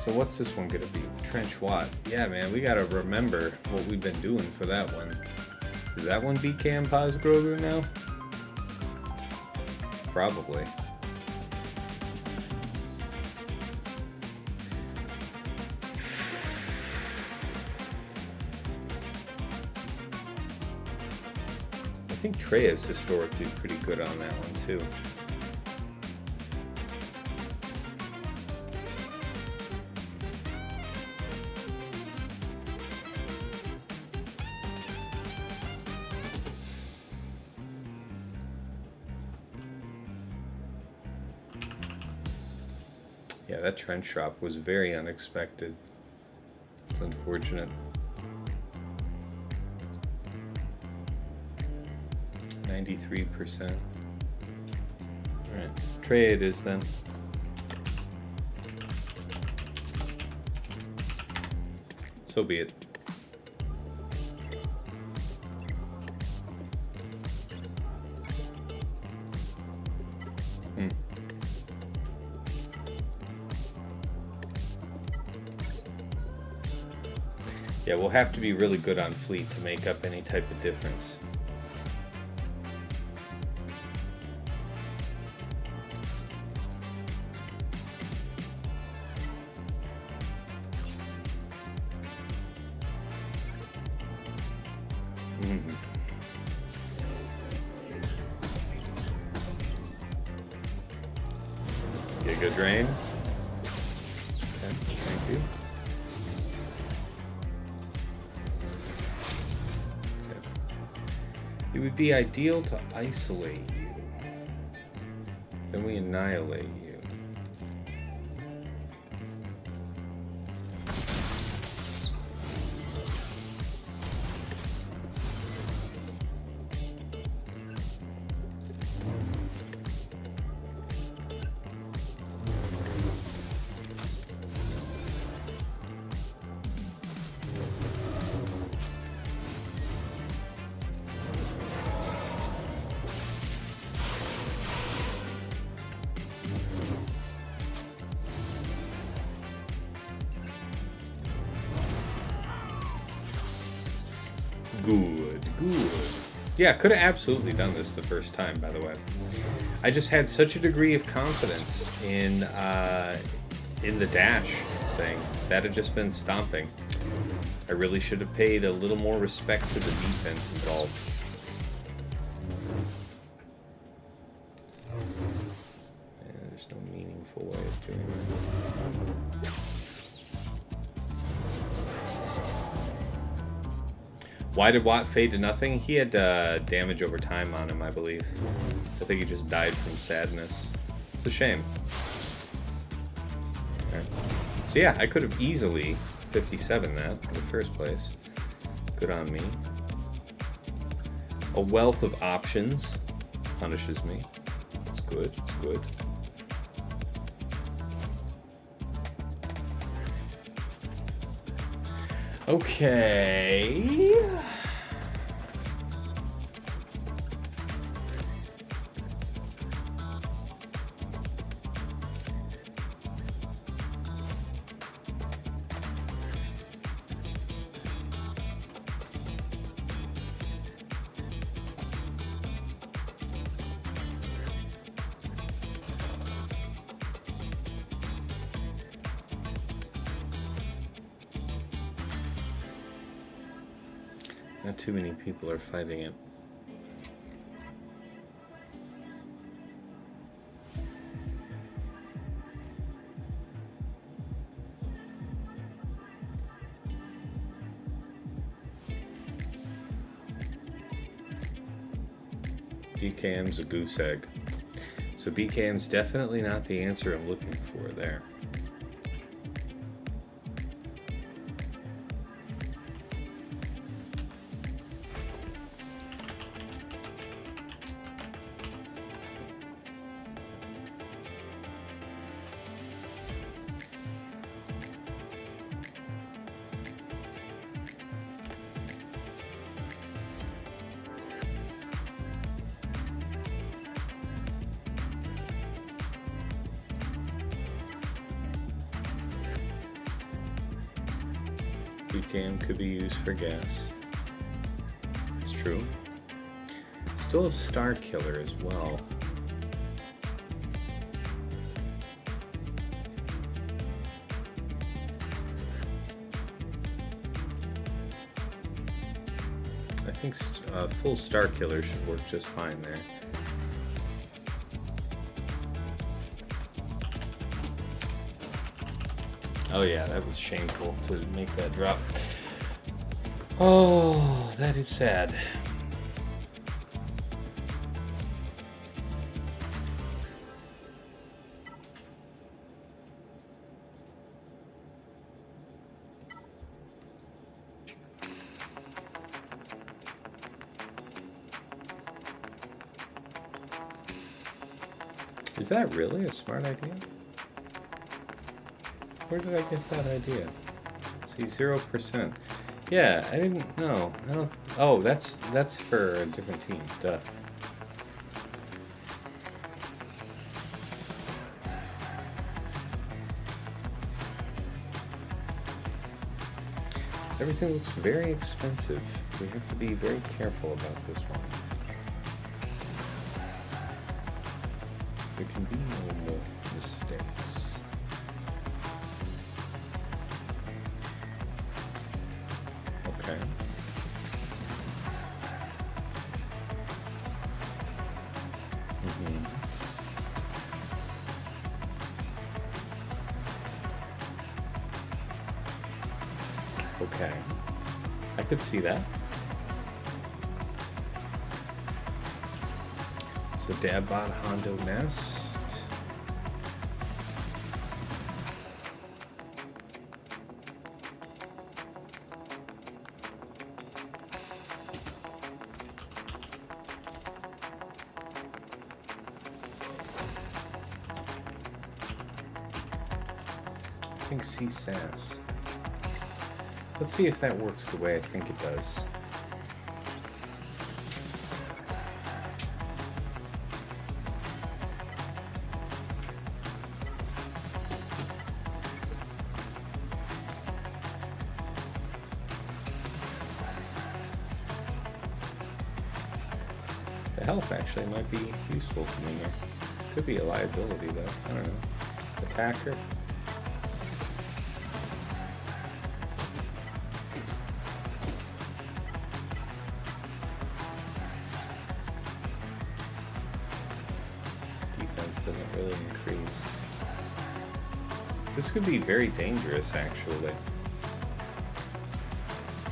So what's this one gonna be? Trench Watt. Yeah, man, we gotta remember what we've been doing for that one. Is that one BKM Paz Grogu now? Probably. I think Trey is historically pretty good on that one too. Yeah, that trench drop was very unexpected. It's unfortunate. 93%. Alright, Trey it is then. So be it. Yeah, we'll have to be really good on fleet to make up any type of difference. Giga drain. Okay, thank you. It would be ideal to isolate you. Then we annihilate you. Good. Yeah, could have absolutely done this the first time, by the way. I just had such a degree of confidence in the dash thing. That had just been stomping. I really should have paid a little more respect to the defense involved. Yeah, there's no meaningful way of doing that. Why did Watt fade to nothing? He had damage over time on him, I believe. I think he just died from sadness. It's a shame. Okay. So yeah, I could have easily 57 that in the first place. Good on me. A wealth of options punishes me. It's good, it's good. Okay. Not too many people are fighting it. BKM's a goose egg. So BKM's definitely not the answer I'm looking for there. Butane could be used for gas. It's true. Still have Star Killer as well. I think full Star Killer should work just fine there. Oh yeah, that was shameful to make that drop. Oh, that is sad. Is that really a smart idea? Where did I get that idea? See, 0%. Yeah, I didn't know. I don't. Oh, that's for a different team. Duh. Everything looks very expensive. We have to be very careful about this one. There can be no more mistakes. Okay. Okay. I could see that. So Dad bought Hondo Nest. I think C-Sass. Let's see if that works the way I think it does. The health actually might be useful to me here. Could be a liability though. I don't know. Attacker. Doesn't really increase. This could be very dangerous actually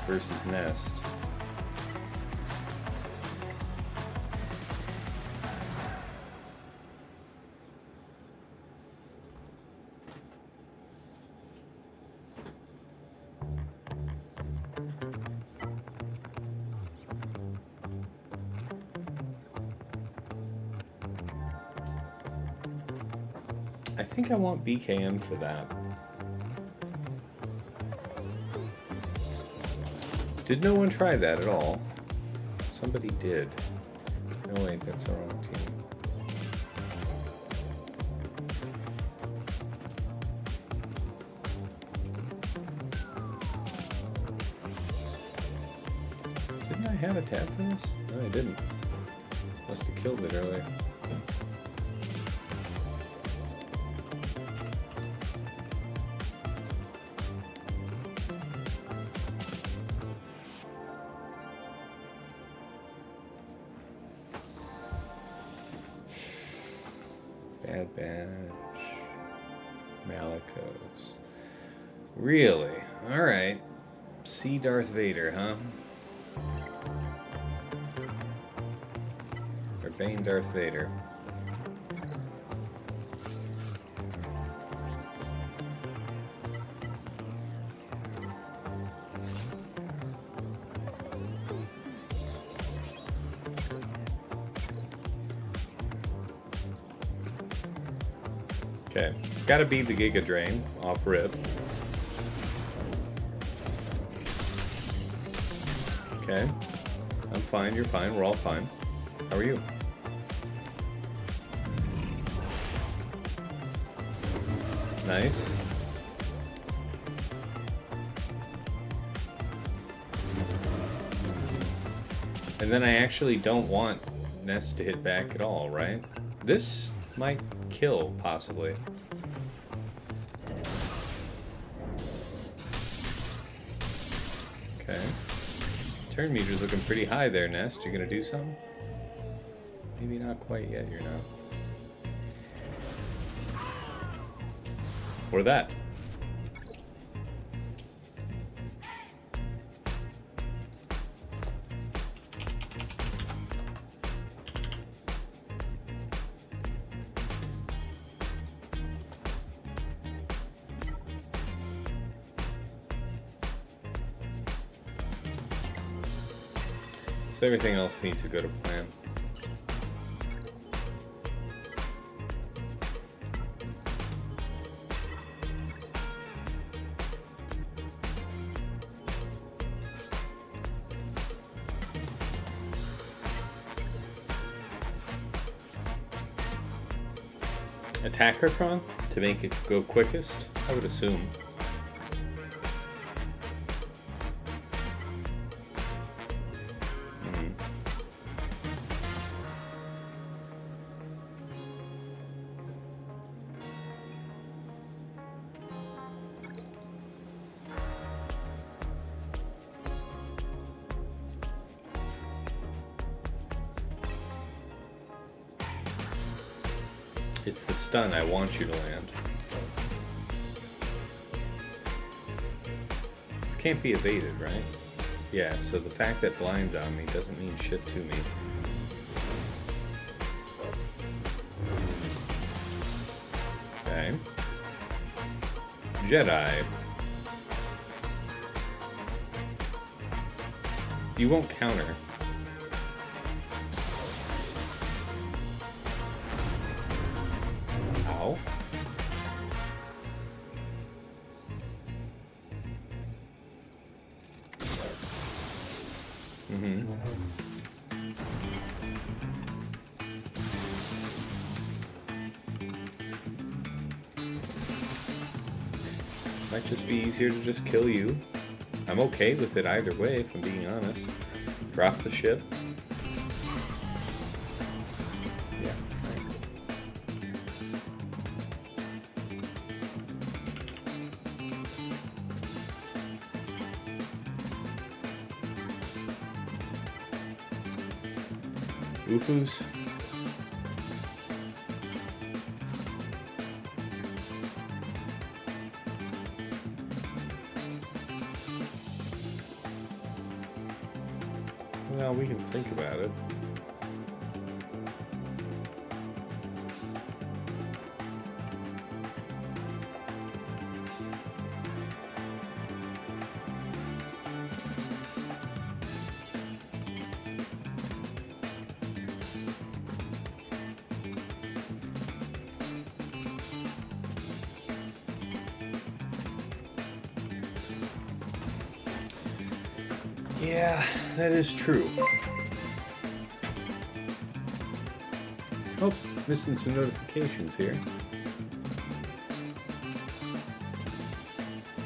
versus Nest. I think I want BKM for that. Did no one try that at all? Somebody did. No, wait, that's the wrong team. Didn't I have a tab for this? No, I didn't. Must have killed it earlier. Bad Batch. Malgus. Really? Alright. See Darth Vader, huh? Or Bane Darth Vader. Okay, it's got to be the Giga Drain off rip. Okay, I'm fine, you're fine, we're all fine. How are you? Nice. And then I actually don't want Nass to hit back at all, right? This might kill, possibly. Okay. Turn meter's looking pretty high there, Nass. You gonna do something? Maybe not quite yet, you're not. Or that. So everything else needs to go to plan. Attacker cron to make it go quickest, I would assume. It's the stun I want you to land. This can't be evaded, right? Yeah, so the fact that blind's on me doesn't mean shit to me. Okay. Jedi. You won't counter. Ow. Might just be easier to just kill you. I'm okay with it either way, if I'm being honest. Drop the ship. Yeah. Oofus. Well, we can think about it. Yeah, that is true. Oh, missing some notifications here.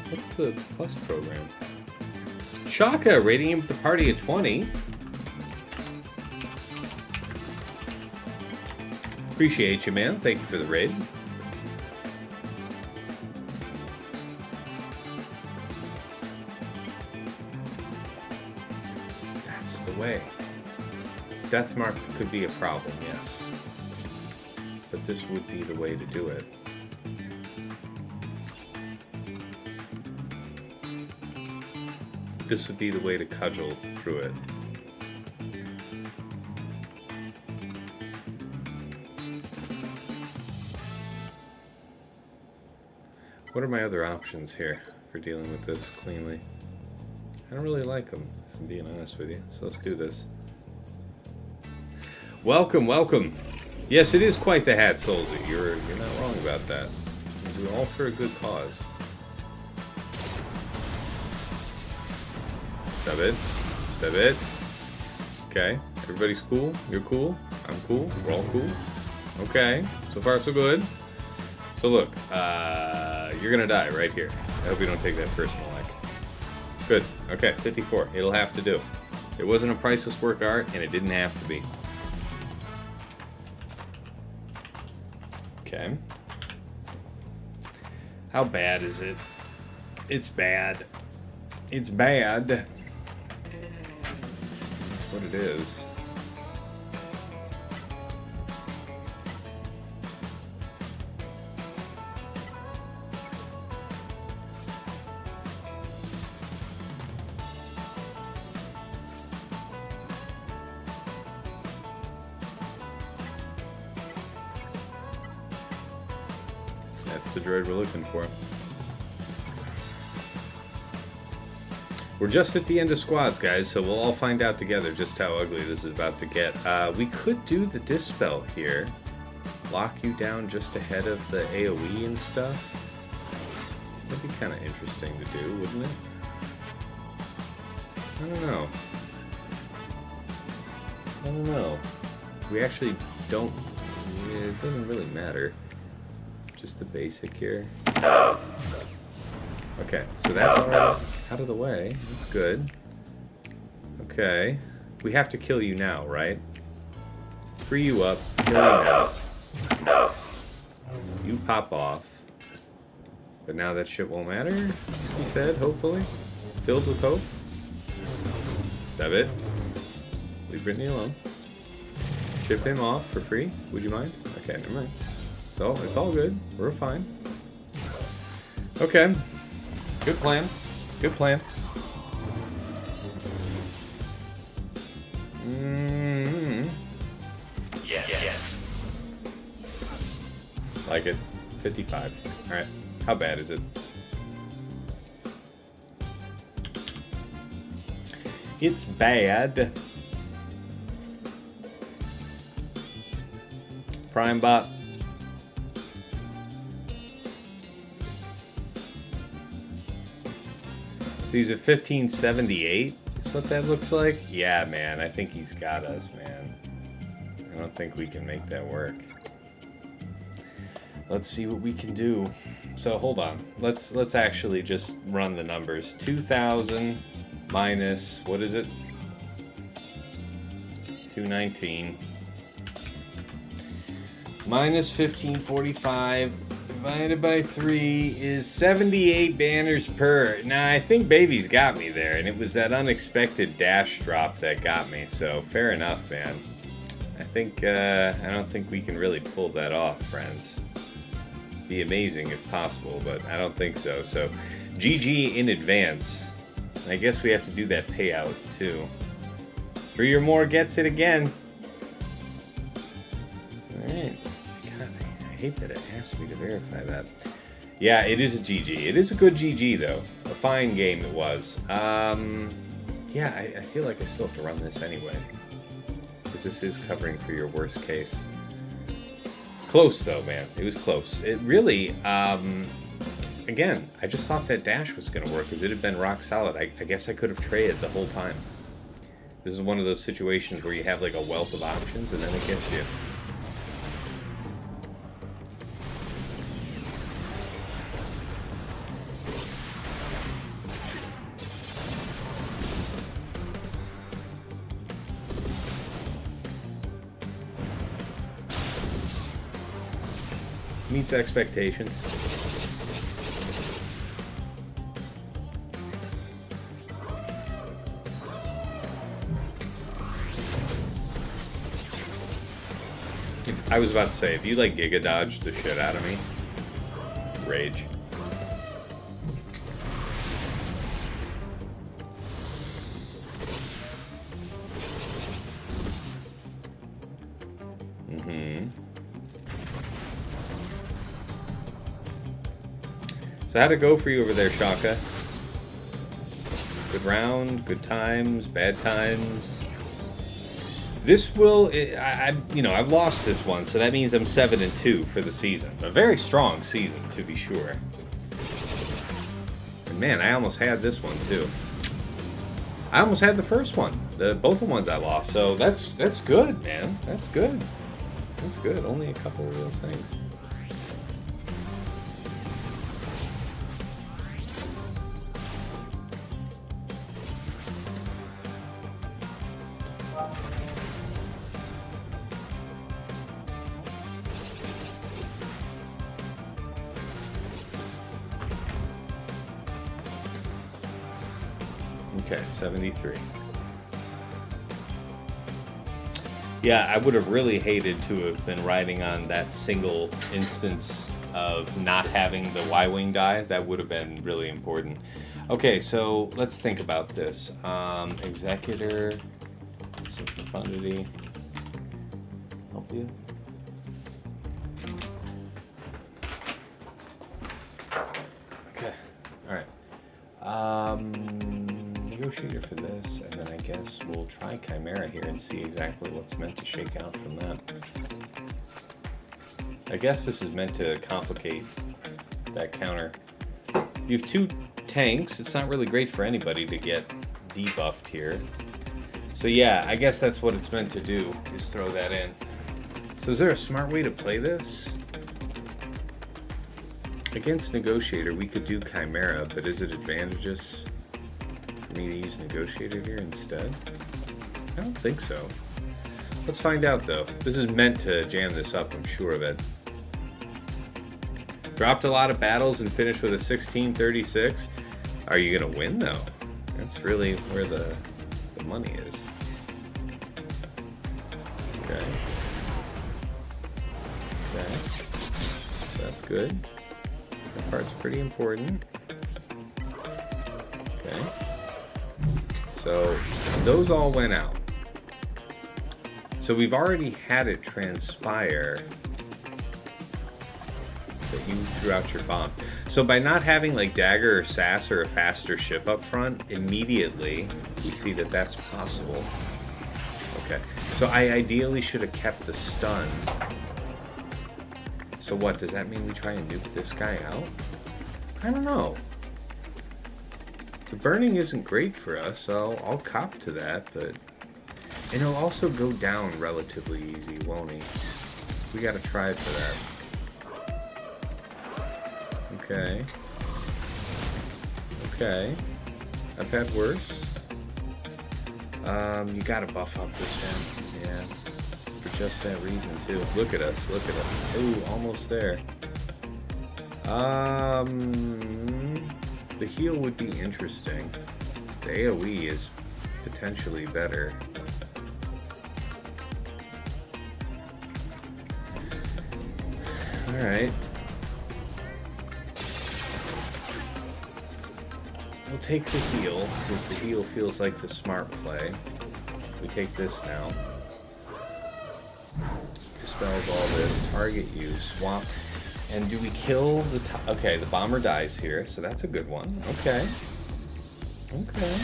What's the plus program? Shaka, rating him with the party at 20. Appreciate you, man. Thank you for the raid. Way. Death mark could be a problem, yes. But this would be the way to do it. This would be the way to cudgel through it. What are my other options here for dealing with this cleanly? I don't really like them, if I'm being honest with you. So let's do this. Welcome, welcome. Yes, it is quite the hat, soldier. You're not wrong about that. It's all for a good cause. Step it. Step it. Okay. Everybody's cool. You're cool. I'm cool. We're all cool. Okay. So far, so good. So look, you're gonna die right here. I hope you don't take that personal. Good. Okay, 54. It'll have to do. It wasn't a priceless work of art, and it didn't have to be. Okay. How bad is it? It's bad. It's bad. That's what it is. That's the droid we're looking for. We're just at the end of squads, guys, so we'll all find out together just how ugly this is about to get. We could do the dispel here. Lock you down just ahead of the AoE and stuff. That'd be kind of interesting to do, wouldn't it? I don't know. I don't know. We actually don't... It doesn't really matter. Just the basic here. Okay, so that's already out of the way. That's good. Okay. We have to kill you now, right? Free you up. Kill you now. You pop off. But now that shit won't matter, he said, hopefully. Filled with hope. Stab it. Leave Brittany alone. Ship him off for free. Would you mind? Okay, never mind. So, it's all good. We're fine. Okay. Good plan. Good plan. Mm-hmm. Yes. Like it. 55. Alright. How bad is it? It's bad. Prime bot. So he's at 1578. Is what that looks like? Yeah, man. I think he's got us, man. I don't think we can make that work. Let's see what we can do. So hold on. Let's actually just run the numbers. 2,000 minus, what is it? 219. Minus 1545 divided by 3 is 78 banners per. Now, I think Baby's got me there, and it was that unexpected dash drop that got me. So, fair enough, man. I don't think we can really pull that off, friends. Be amazing if possible, but I don't think so. So, GG in advance. I guess we have to do that payout, too. 3 or more gets it again. Alright. God, I hate that it asks me to verify that. Yeah, it is a GG. It is a good GG, though. A fine game it was. Yeah, I feel like I still have to run this anyway. Because this is covering for your worst case. Close, though, man. It was close. It really, again, I just thought that dash was going to work because it had been rock solid. I guess I could have traded the whole time. This is one of those situations where you have like a wealth of options and then it gets you. Meets expectations. I was about to say, if you like Giga Dodge the shit out of me, rage. So how'd it go for you over there, Shaka? Good round, good times, bad times. This will, I've lost this one, so that means I'm 7-2 for the season. A very strong season, to be sure. And man, I almost had this one too. I almost had the first one, both the ones I lost. So that's good, man. That's good. That's good. Only a couple of real things. Okay, 73. Yeah, I would have really hated to have been riding on that single instance of not having the Y-Wing die. That would have been really important. Okay, so let's think about this. Executor, some profundity. Help you? Okay, alright. Negotiator for this, and then I guess we'll try Chimera here and see exactly what's meant to shake out from that. I guess this is meant to complicate that counter. You have 2 tanks. It's not really great for anybody to get debuffed here. So yeah, I guess that's what it's meant to do, is throw that in. So is there a smart way to play this? Against Negotiator, we could do Chimera, but is it advantageous for me to use Negotiator here instead? I don't think so. Let's find out, though. This is meant to jam this up, I'm sure of it. Dropped a lot of battles and finished with a 1636. Are you going to win, though? That's really where the money is. Okay. Okay. That's good. That part's pretty important. Okay. So, those all went out. So we've already had it transpire that you threw out your bomb. So by not having like Dagger or Sass or a faster ship up front, immediately we see that that's possible. Okay. So I ideally should have kept the stun. So what, does that mean we try and nuke this guy out? I don't know. The burning isn't great for us, so I'll cop to that, but... And he'll also go down relatively easy, won't he? We gotta try for that. Okay. Okay. I've had worse. You gotta buff up this one. Yeah. For just that reason, too. Look at us, look at us. Ooh, almost there. The heal would be interesting. The AoE is potentially better. Alright. We'll take the heal, because the heal feels like the smart play. We take this now. Dispels all this. Target you. Swap. And do we kill the... Okay, the bomber dies here, so that's a good one. Okay. Okay.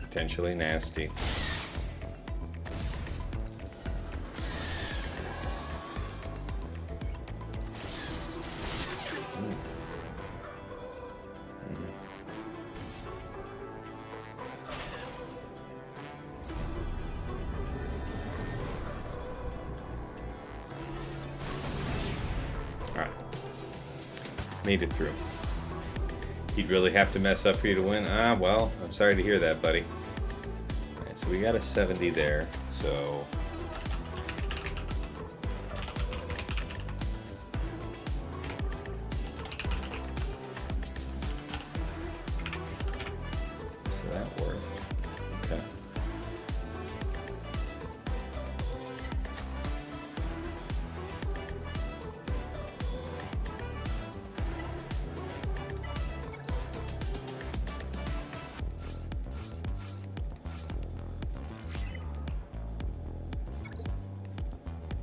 Potentially nasty. Alright. Made it through. He'd really have to mess up for you to win? Ah, well, I'm sorry to hear that, buddy. Alright, so we got a 70 there, so... So that worked. Okay.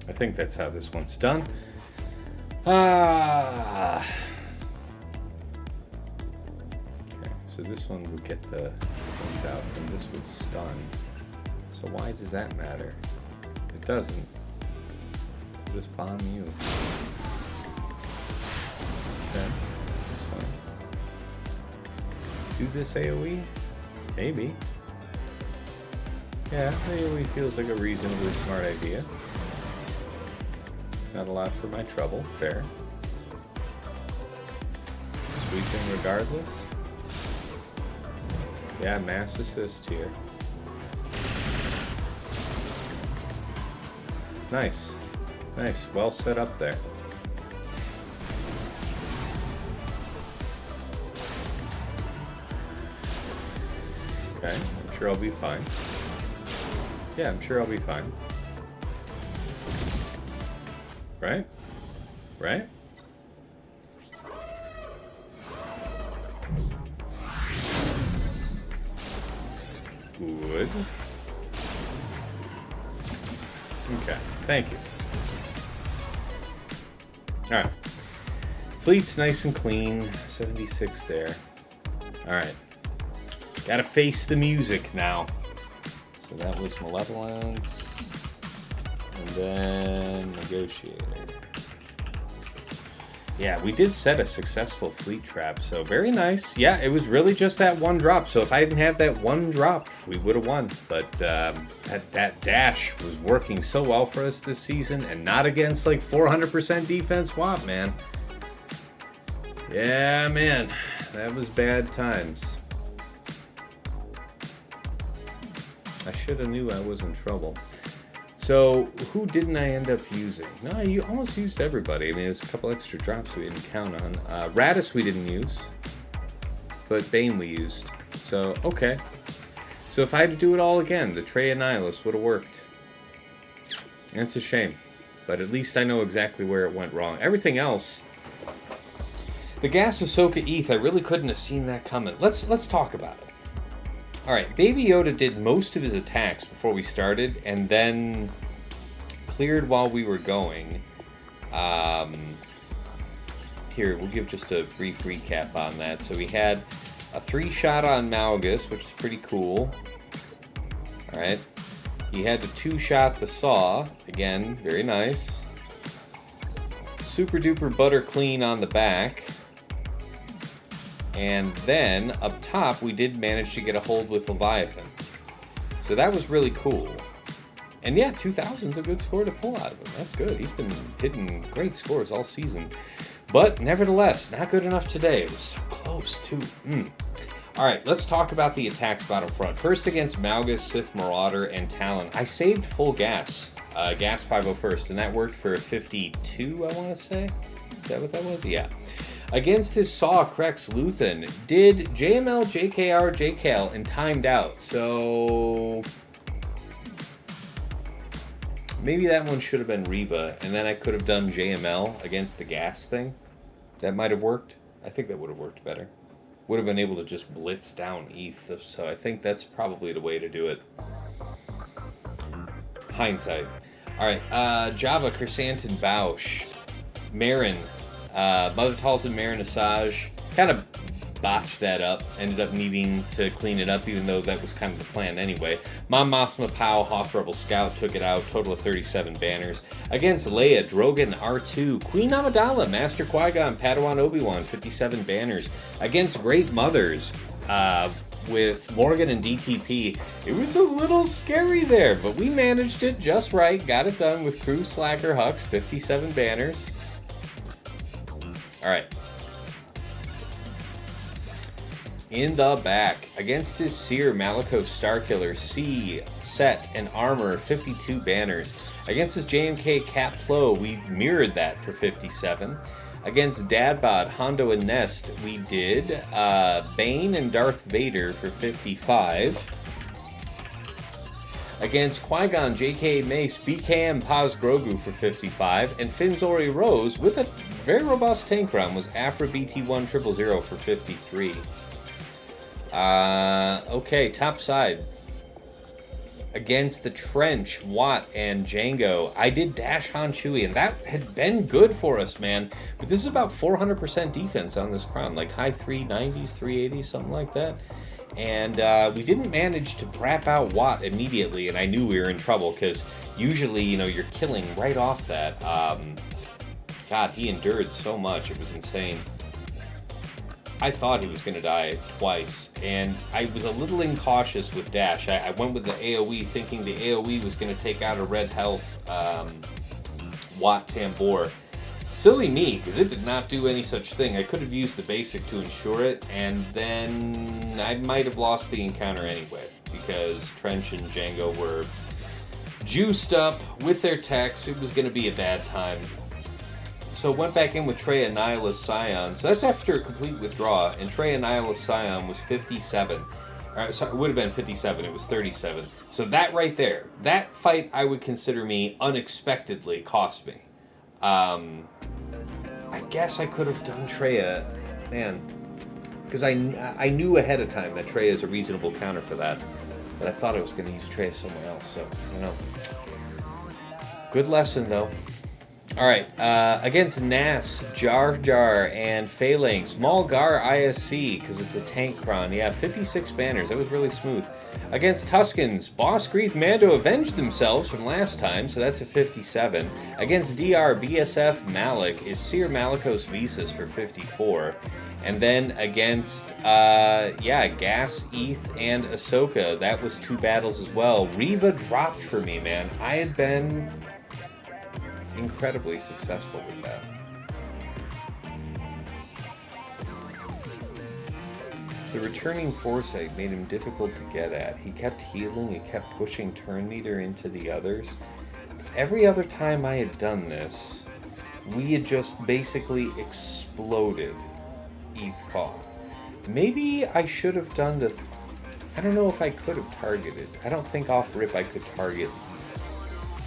I think that's how this one's done. Okay, so this one would get the ones out, and this would stun. So why does that matter? It doesn't. I'll just bomb you. Okay, that's fine. Do this AoE? Maybe. Yeah, AoE feels like a reasonably smart idea. Not a lot for my trouble, fair. Sweeping regardless. Yeah, mass assist here. Nice. Nice. Well set up there. Okay, I'm sure I'll be fine. Yeah, I'm sure I'll be fine. Right? Right? Good. Okay, thank you. Alright. Fleet's nice and clean. 76 there. Alright. Gotta face the music now. So that was Malevolence. And then Negotiator. Yeah, we did set a successful fleet trap, so very nice. Yeah, it was really just that one drop, so if I didn't have that one drop, we would have won. But that dash was working so well for us this season, and not against like 400% defense Wamp, man. Yeah, man, that was bad times. I should have knew I was in trouble. So, who didn't I end up using? No, you almost used everybody. I mean, there's a couple extra drops we didn't count on. Radis we didn't use, but Bane we used. So, okay. So if I had to do it all again, the Trey Annihilus would have worked. And it's a shame. But at least I know exactly where it went wrong. Everything else... The gas Ahsoka ETH, I really couldn't have seen that coming. Let's talk about it. Alright, BabyYoda did most of his attacks before we started, and then cleared while we were going. Here, we'll give just a brief recap on that. So we had a 3-shot on Malgus, which is pretty cool. Alright. He had the 2-shot the Saw, again, very nice. Super duper butter clean on the back. And then, up top, we did manage to get a hold with Leviathan. So that was really cool. And yeah, 2,000's a good score to pull out of him. That's good. He's been hitting great scores all season. But, nevertheless, not good enough today. It was so close, too. Alright, let's talk about the attacks bottom front. First against Malgus, Sith Marauder, and Talon. I saved full gas. Gas 501st, and that worked for 52, I want to say? Is that what that was? Yeah. Against his Saw CRex Luthen, did JML, JKR, JKL, and timed out. So maybe that one should have been Reva, and then I could have done JML against the gas thing. That might have worked. I think that would have worked better. Would have been able to just blitz down ETH, so I think that's probably the way to do it. Hindsight. Alright, Jabba, Chrysanthemum, Boushh, Merrin, Mother Talon, Merrin, Asajj. Kind of botched that up. Ended up needing to clean it up, even though that was kind of the plan anyway. Mon Mothma, Pow, Hoth Rebel Scout took it out. Total of 37 banners. Against Leia, Drogan, R2, Queen Amidala, Master Qui-Gon, Padawan Obi-Wan, 57 banners. Against Great Mothers, with Morgan and DTP, it was a little scary there, but we managed it just right. Got it done with Crew Slacker Hux, 57 banners. Alright. In the back, against his Seer, Malicos, Starkiller, C, Set, and Armor, 52 banners. Against his JMK, Cap Plo, we mirrored that for 57. Against Dadbod, Hondo, and Nest, we did Bane and Darth Vader for 55. Against Qui-Gon, JK Mace, BKM, Paz Grogu for 55. And Finzori Rose, with a very robust tank run, was Afra BT1000 for 53. Okay, top side. Against the Trench, Watt, and Django, I did Dash Han Chewie, and that had been good for us, man. But this is about 400% defense on this crown, like high 390s, 380s, something like that. And we didn't manage to brap out Watt immediately, and I knew we were in trouble, because usually, you know, you're killing right off that. God, he endured so much, it was insane. I thought he was going to die twice, and I was a little incautious with Dash. I went with the AoE thinking the AoE was going to take out a red health Watt Tambor. Silly me, because it did not do any such thing. I could have used the basic to ensure it, and then I might have lost the encounter anyway, because Trench and Django were juiced up with their techs. It was going to be a bad time. So went back in with Trey Nihilus Scion. So that's after a complete withdraw. And Trey Nihilus Scion was 57. Sorry, it would have been 57. It was 37. So that right there, that fight I would consider me unexpectedly cost me. I guess I could have done Trey, man, because I knew ahead of time that Trey is a reasonable counter for that. But I thought I was going to use Trey somewhere else. So I don't know. Good lesson though. All right, against Nass, Jar Jar, and Phalanx, Malgar ISC, because it's a tank cron. Yeah, 56 banners. That was really smooth. Against Tuskens, Bossk, Greef, Mando avenged themselves from last time, so that's a 57. Against DR, BSF, Malik is Seer Malicos Visas for 54. And then against, Gas, Eth, and Ahsoka, that was 2 battles as well. Reva dropped for me, man. I had been incredibly successful with that. The returning foresight made him difficult to get at. He kept healing and kept pushing turn meter into the others. Every other time I had done this, we had just basically exploded ETH Koth. Maybe I should have done the... I don't know if I could have targeted. I don't think off rip I could target.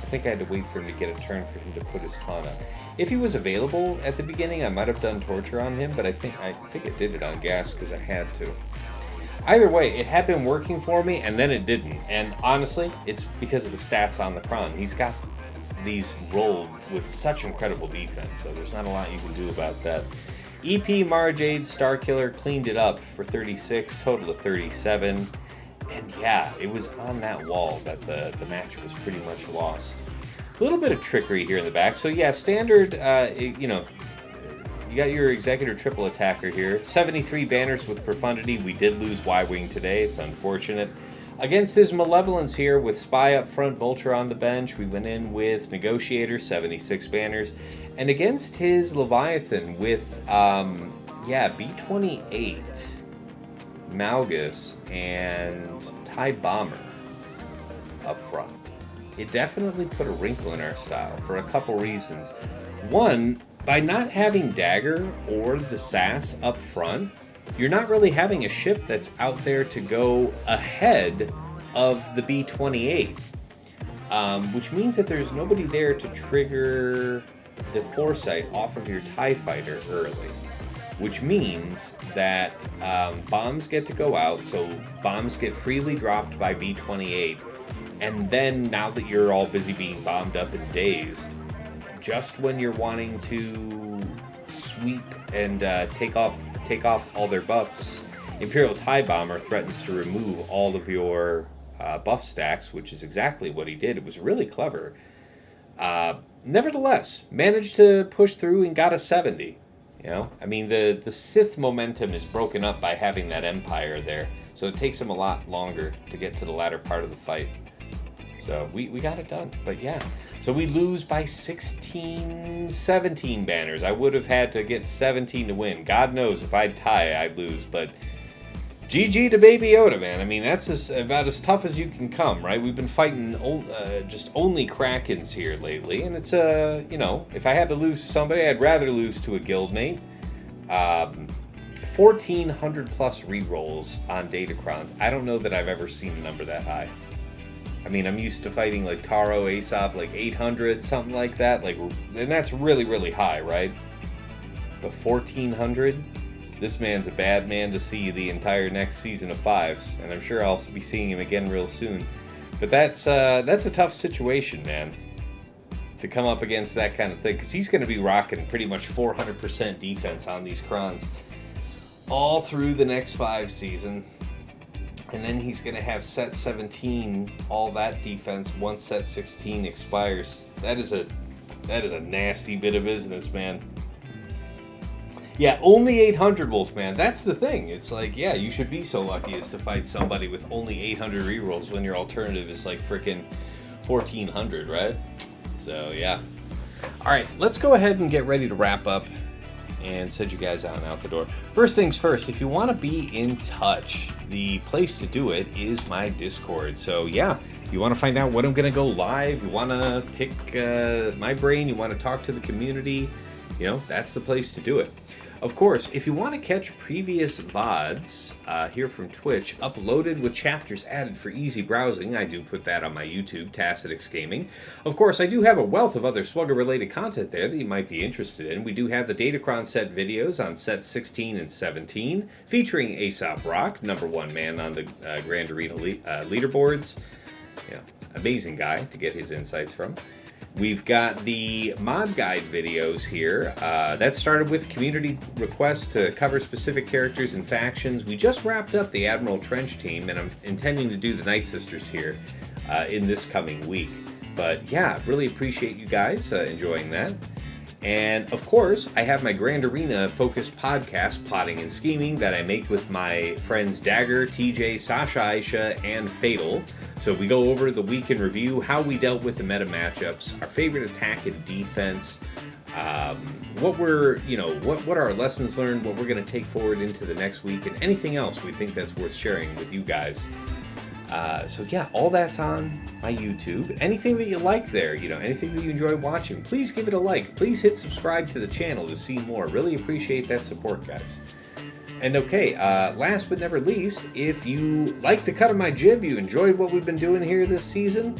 I think I had to wait for him to get a turn for him to put his taunt on. If he was available at the beginning, I might have done torture on him, but I think I did it on gas because I had to. Either way, it had been working for me, and then it didn't. And honestly, it's because of the stats on the cron. He's got these rolled with such incredible defense, so there's not a lot you can do about that. EP Marjade Starkiller cleaned it up for 36, total of 37. And yeah, it was on that wall that the match was pretty much lost. A little bit of trickery here in the back. So yeah, standard, you got your Executor triple attacker here. 73 banners with Profundity. We did lose Y-Wing today. It's unfortunate. Against his Malevolence here with Spy up front, Vulture on the bench, we went in with Negotiator, 76 banners. And against his Leviathan with, B28, Malgus, and TIE Bomber up front. It definitely put a wrinkle in our style for a couple reasons. One, by not having Dagger or the SAS up front, you're not really having a ship that's out there to go ahead of the B-28, which means that there's nobody there to trigger the Foresight off of your TIE fighter early, which means that bombs get to go out, so bombs get freely dropped by B-28, and then now that you're all busy being bombed up and dazed, just when you're wanting to sweep and take off all their buffs, Imperial TIE Bomber threatens to remove all of your buff stacks, which is exactly what he did. It was really clever. Nevertheless, managed to push through and got a 70. You know, I mean, the Sith momentum is broken up by having that Empire there, so it takes him a lot longer to get to the latter part of the fight. So we got it done, but yeah. So we lose by 16, 17 banners. I would have had to get 17 to win. God knows if I'd tie, I'd lose, but GG to BabyYoda, man. I mean, that's about as tough as you can come, right? We've been fighting just only Krakens here lately, and it's, if I had to lose to somebody, I'd rather lose to a guildmate. 1,400 plus rerolls on datacrons. I don't know that I've ever seen a number that high. I mean, I'm used to fighting like Taro, Aesop, like 800, something like that. And that's really, really high, right? But 1,400? This man's a bad man to see the entire next season of Fives, and I'm sure I'll be seeing him again real soon. But that's a tough situation, man, to come up against that kind of thing, because he's going to be rocking pretty much 400% defense on these crons all through the next 5 season. And then he's going to have set 17, all that defense, once set 16 expires. That is a nasty bit of business, man. Yeah, only 800, Wolfman. That's the thing. It's like, yeah, you should be so lucky as to fight somebody with only 800 rerolls when your alternative is like freaking 1,400, right? So, yeah. All right, let's go ahead and get ready to wrap up and send you guys out and out the door. First things first, if you want to be in touch, the place to do it is my Discord. So yeah, You want to find out when I'm going to go live, you want to pick my brain, you want to talk to the community, you know, that's the place to do it. Of course, if you want to catch previous VODs here from Twitch, uploaded with chapters added for easy browsing, I do put that on my YouTube, TChief Gaming. Of course, I do have a wealth of other Swugger-related content there that you might be interested in. We do have the datacron set videos on sets 16 and 17, featuring Aesop Rock, #1 man on the Grand Arena leaderboards. You know, amazing guy to get his insights from. We've got the mod guide videos here. That started with community requests to cover specific characters and factions. We just wrapped up the Admiral Trench team, and I'm intending to do the Night Sisters here in this coming week. But yeah, really appreciate you guys enjoying that. And of course, I have my Grand Arena focused podcast, Plotting and Scheming, that I make with my friends Dagger, TJ, Sasha Aisha, and Fatal. So we go over the week in review, how we dealt with the meta matchups, our favorite attack and defense, what are our lessons learned, what we're going to take forward into the next week, and anything else we think that's worth sharing with you guys. So yeah, all that's on my YouTube. Anything that you like there, you know, anything that you enjoy watching, please give it a like. Please hit subscribe to the channel to see more. Really appreciate that support, guys. And okay, last but never least, if you like the cut of my jib, you enjoyed what we've been doing here this season,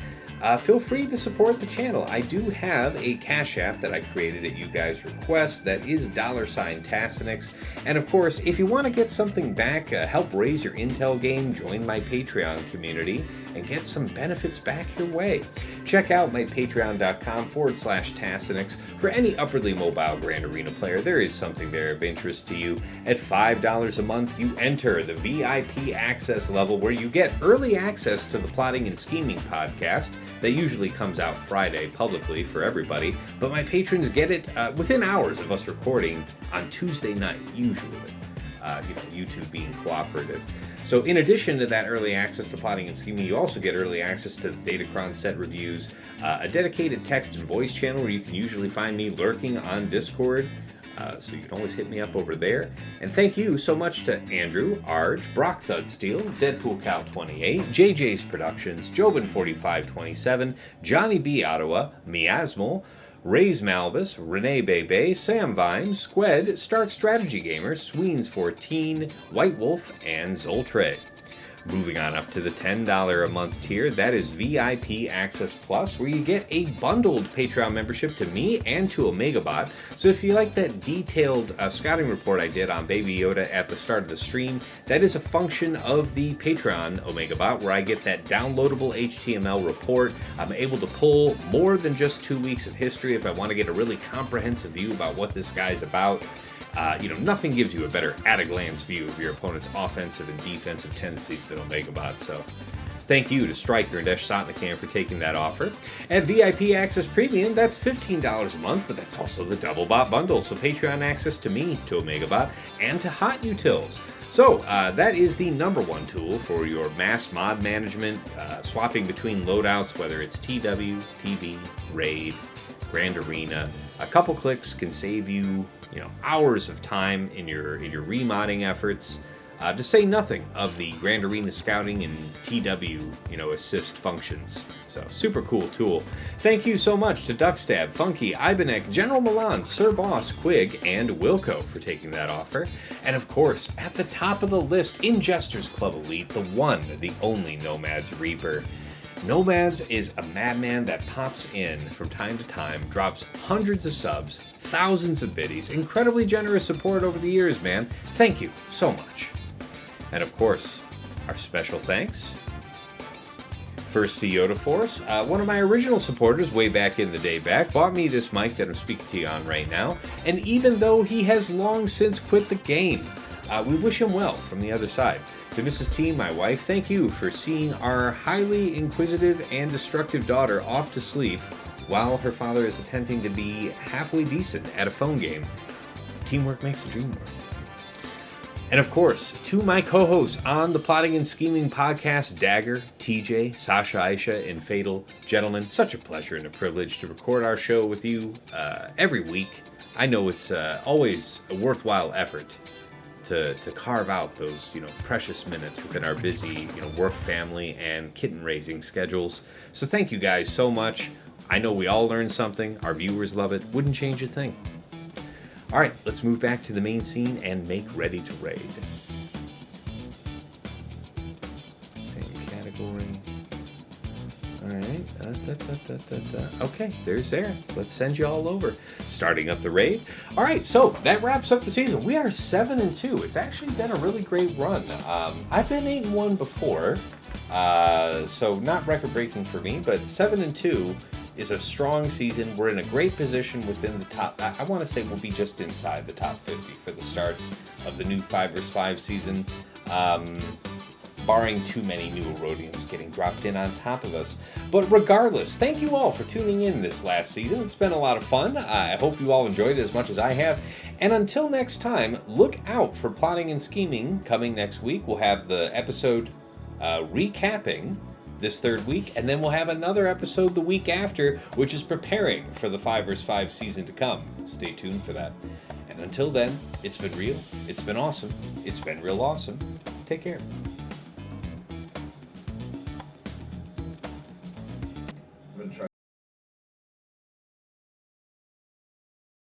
feel free to support the channel. I do have a Cash App that I created at you guys' request that is $Tassinix. And of course, if you want to get something back, help raise your intel game, join my Patreon community, and get some benefits back your way. Check out my patreon.com/Tassinix. For any upwardly mobile Grand Arena player, there is something there of interest to you. At $5 a month, you enter the VIP access level where you get early access to the Plotting and Scheming podcast that usually comes out Friday publicly for everybody, but my patrons get it within hours of us recording on Tuesday night, usually. YouTube being cooperative. So in addition to that early access to Plotting and Scheming, you also get early access to the datacron set reviews, a dedicated text and voice channel where you can usually find me lurking on Discord, so you can always hit me up over there. And thank you so much to Andrew, Arj, Brock Thudsteel, Deadpool Cal 28, JJ's Productions, Jobin 4527, Johnny B. Ottawa, Miasmal, Ray's Malgus, Renee Bebe, Sam Vimes, Squed, Stark Strategy Gamers, Sweens 14, White Wolf, and Zoltre. Moving on up to the $10 a month tier, that is VIP Access Plus, where you get a bundled Patreon membership to me and to OmegaBot. So if you like that detailed scouting report I did on BabyYoda at the start of the stream, that is a function of the Patreon OmegaBot, where I get that downloadable HTML report. I'm able to pull more than just 2 weeks of history if I want to get a really comprehensive view about what this guy's about. Nothing gives you a better at-a-glance view of your opponent's offensive and defensive tendencies than OmegaBot, so thank you to Stryker and Desh Sotnikan for taking that offer. At VIP Access Premium, that's $15 a month, but that's also the double bot bundle, so Patreon access to me, to OmegaBot, and to Hot Utils. So, that is the #1 tool for your mass mod management, swapping between loadouts, whether it's TW, TV, Raid, Grand Arena. A couple clicks can save you, hours of time in your remodding efforts. To say nothing of the Grand Arena scouting and TW, assist functions. So, super cool tool. Thank you so much to Duckstab, Funky, Ibenek, General Milan, Sir Boss, Quig, and Wilco for taking that offer. And of course, at the top of the list in Jester's Club Elite, the one, the only Nomads Reaper. Nomads is a madman that pops in from time to time, drops hundreds of subs, thousands of biddies, incredibly generous support over the years, man. Thank you so much. And of course, our special thanks. First to Yoda Force, one of my original supporters way back in the day back, bought me this mic that I'm speaking to you on right now, and even though he has long since quit the game, we wish him well from the other side. To Mrs. T, my wife, thank you for seeing our highly inquisitive and destructive daughter off to sleep while her father is attempting to be halfway decent at a phone game. Teamwork makes the dream work. And of course, to my co-hosts on the Plotting and Scheming podcast, Dagger, TJ, Sasha Aisha, and Fatal. Gentlemen, such a pleasure and a privilege to record our show with you every week. I know it's always a worthwhile effort. to carve out those, precious minutes within our busy, work, family, and kitten raising schedules. So thank you guys so much. I know we all learned something. Our viewers love it. Wouldn't change a thing. All right, let's move back to the main scene and make ready to raid. Same category. All right. Okay, there's Aerith. Let's send you all over. Starting up the raid. All right, so that wraps up the season. We are 7-2. It's actually been a really great run. I've been 8-1 before, so not record-breaking for me, but 7-2 is a strong season. We're in a great position within the top. I want to say we'll be just inside the top 50 for the start of the new 5 vs 5 season. Barring too many new Erodiums getting dropped in on top of us. But regardless, thank you all for tuning in this last season. It's been a lot of fun. I hope you all enjoyed it as much as I have. And until next time, look out for Plotting and Scheming coming next week. We'll have the episode recapping this 3rd week, and then we'll have another episode the week after, which is preparing for the 5 vs 5 season to come. Stay tuned for that. And until then, it's been real, it's been awesome, it's been real awesome. Take care.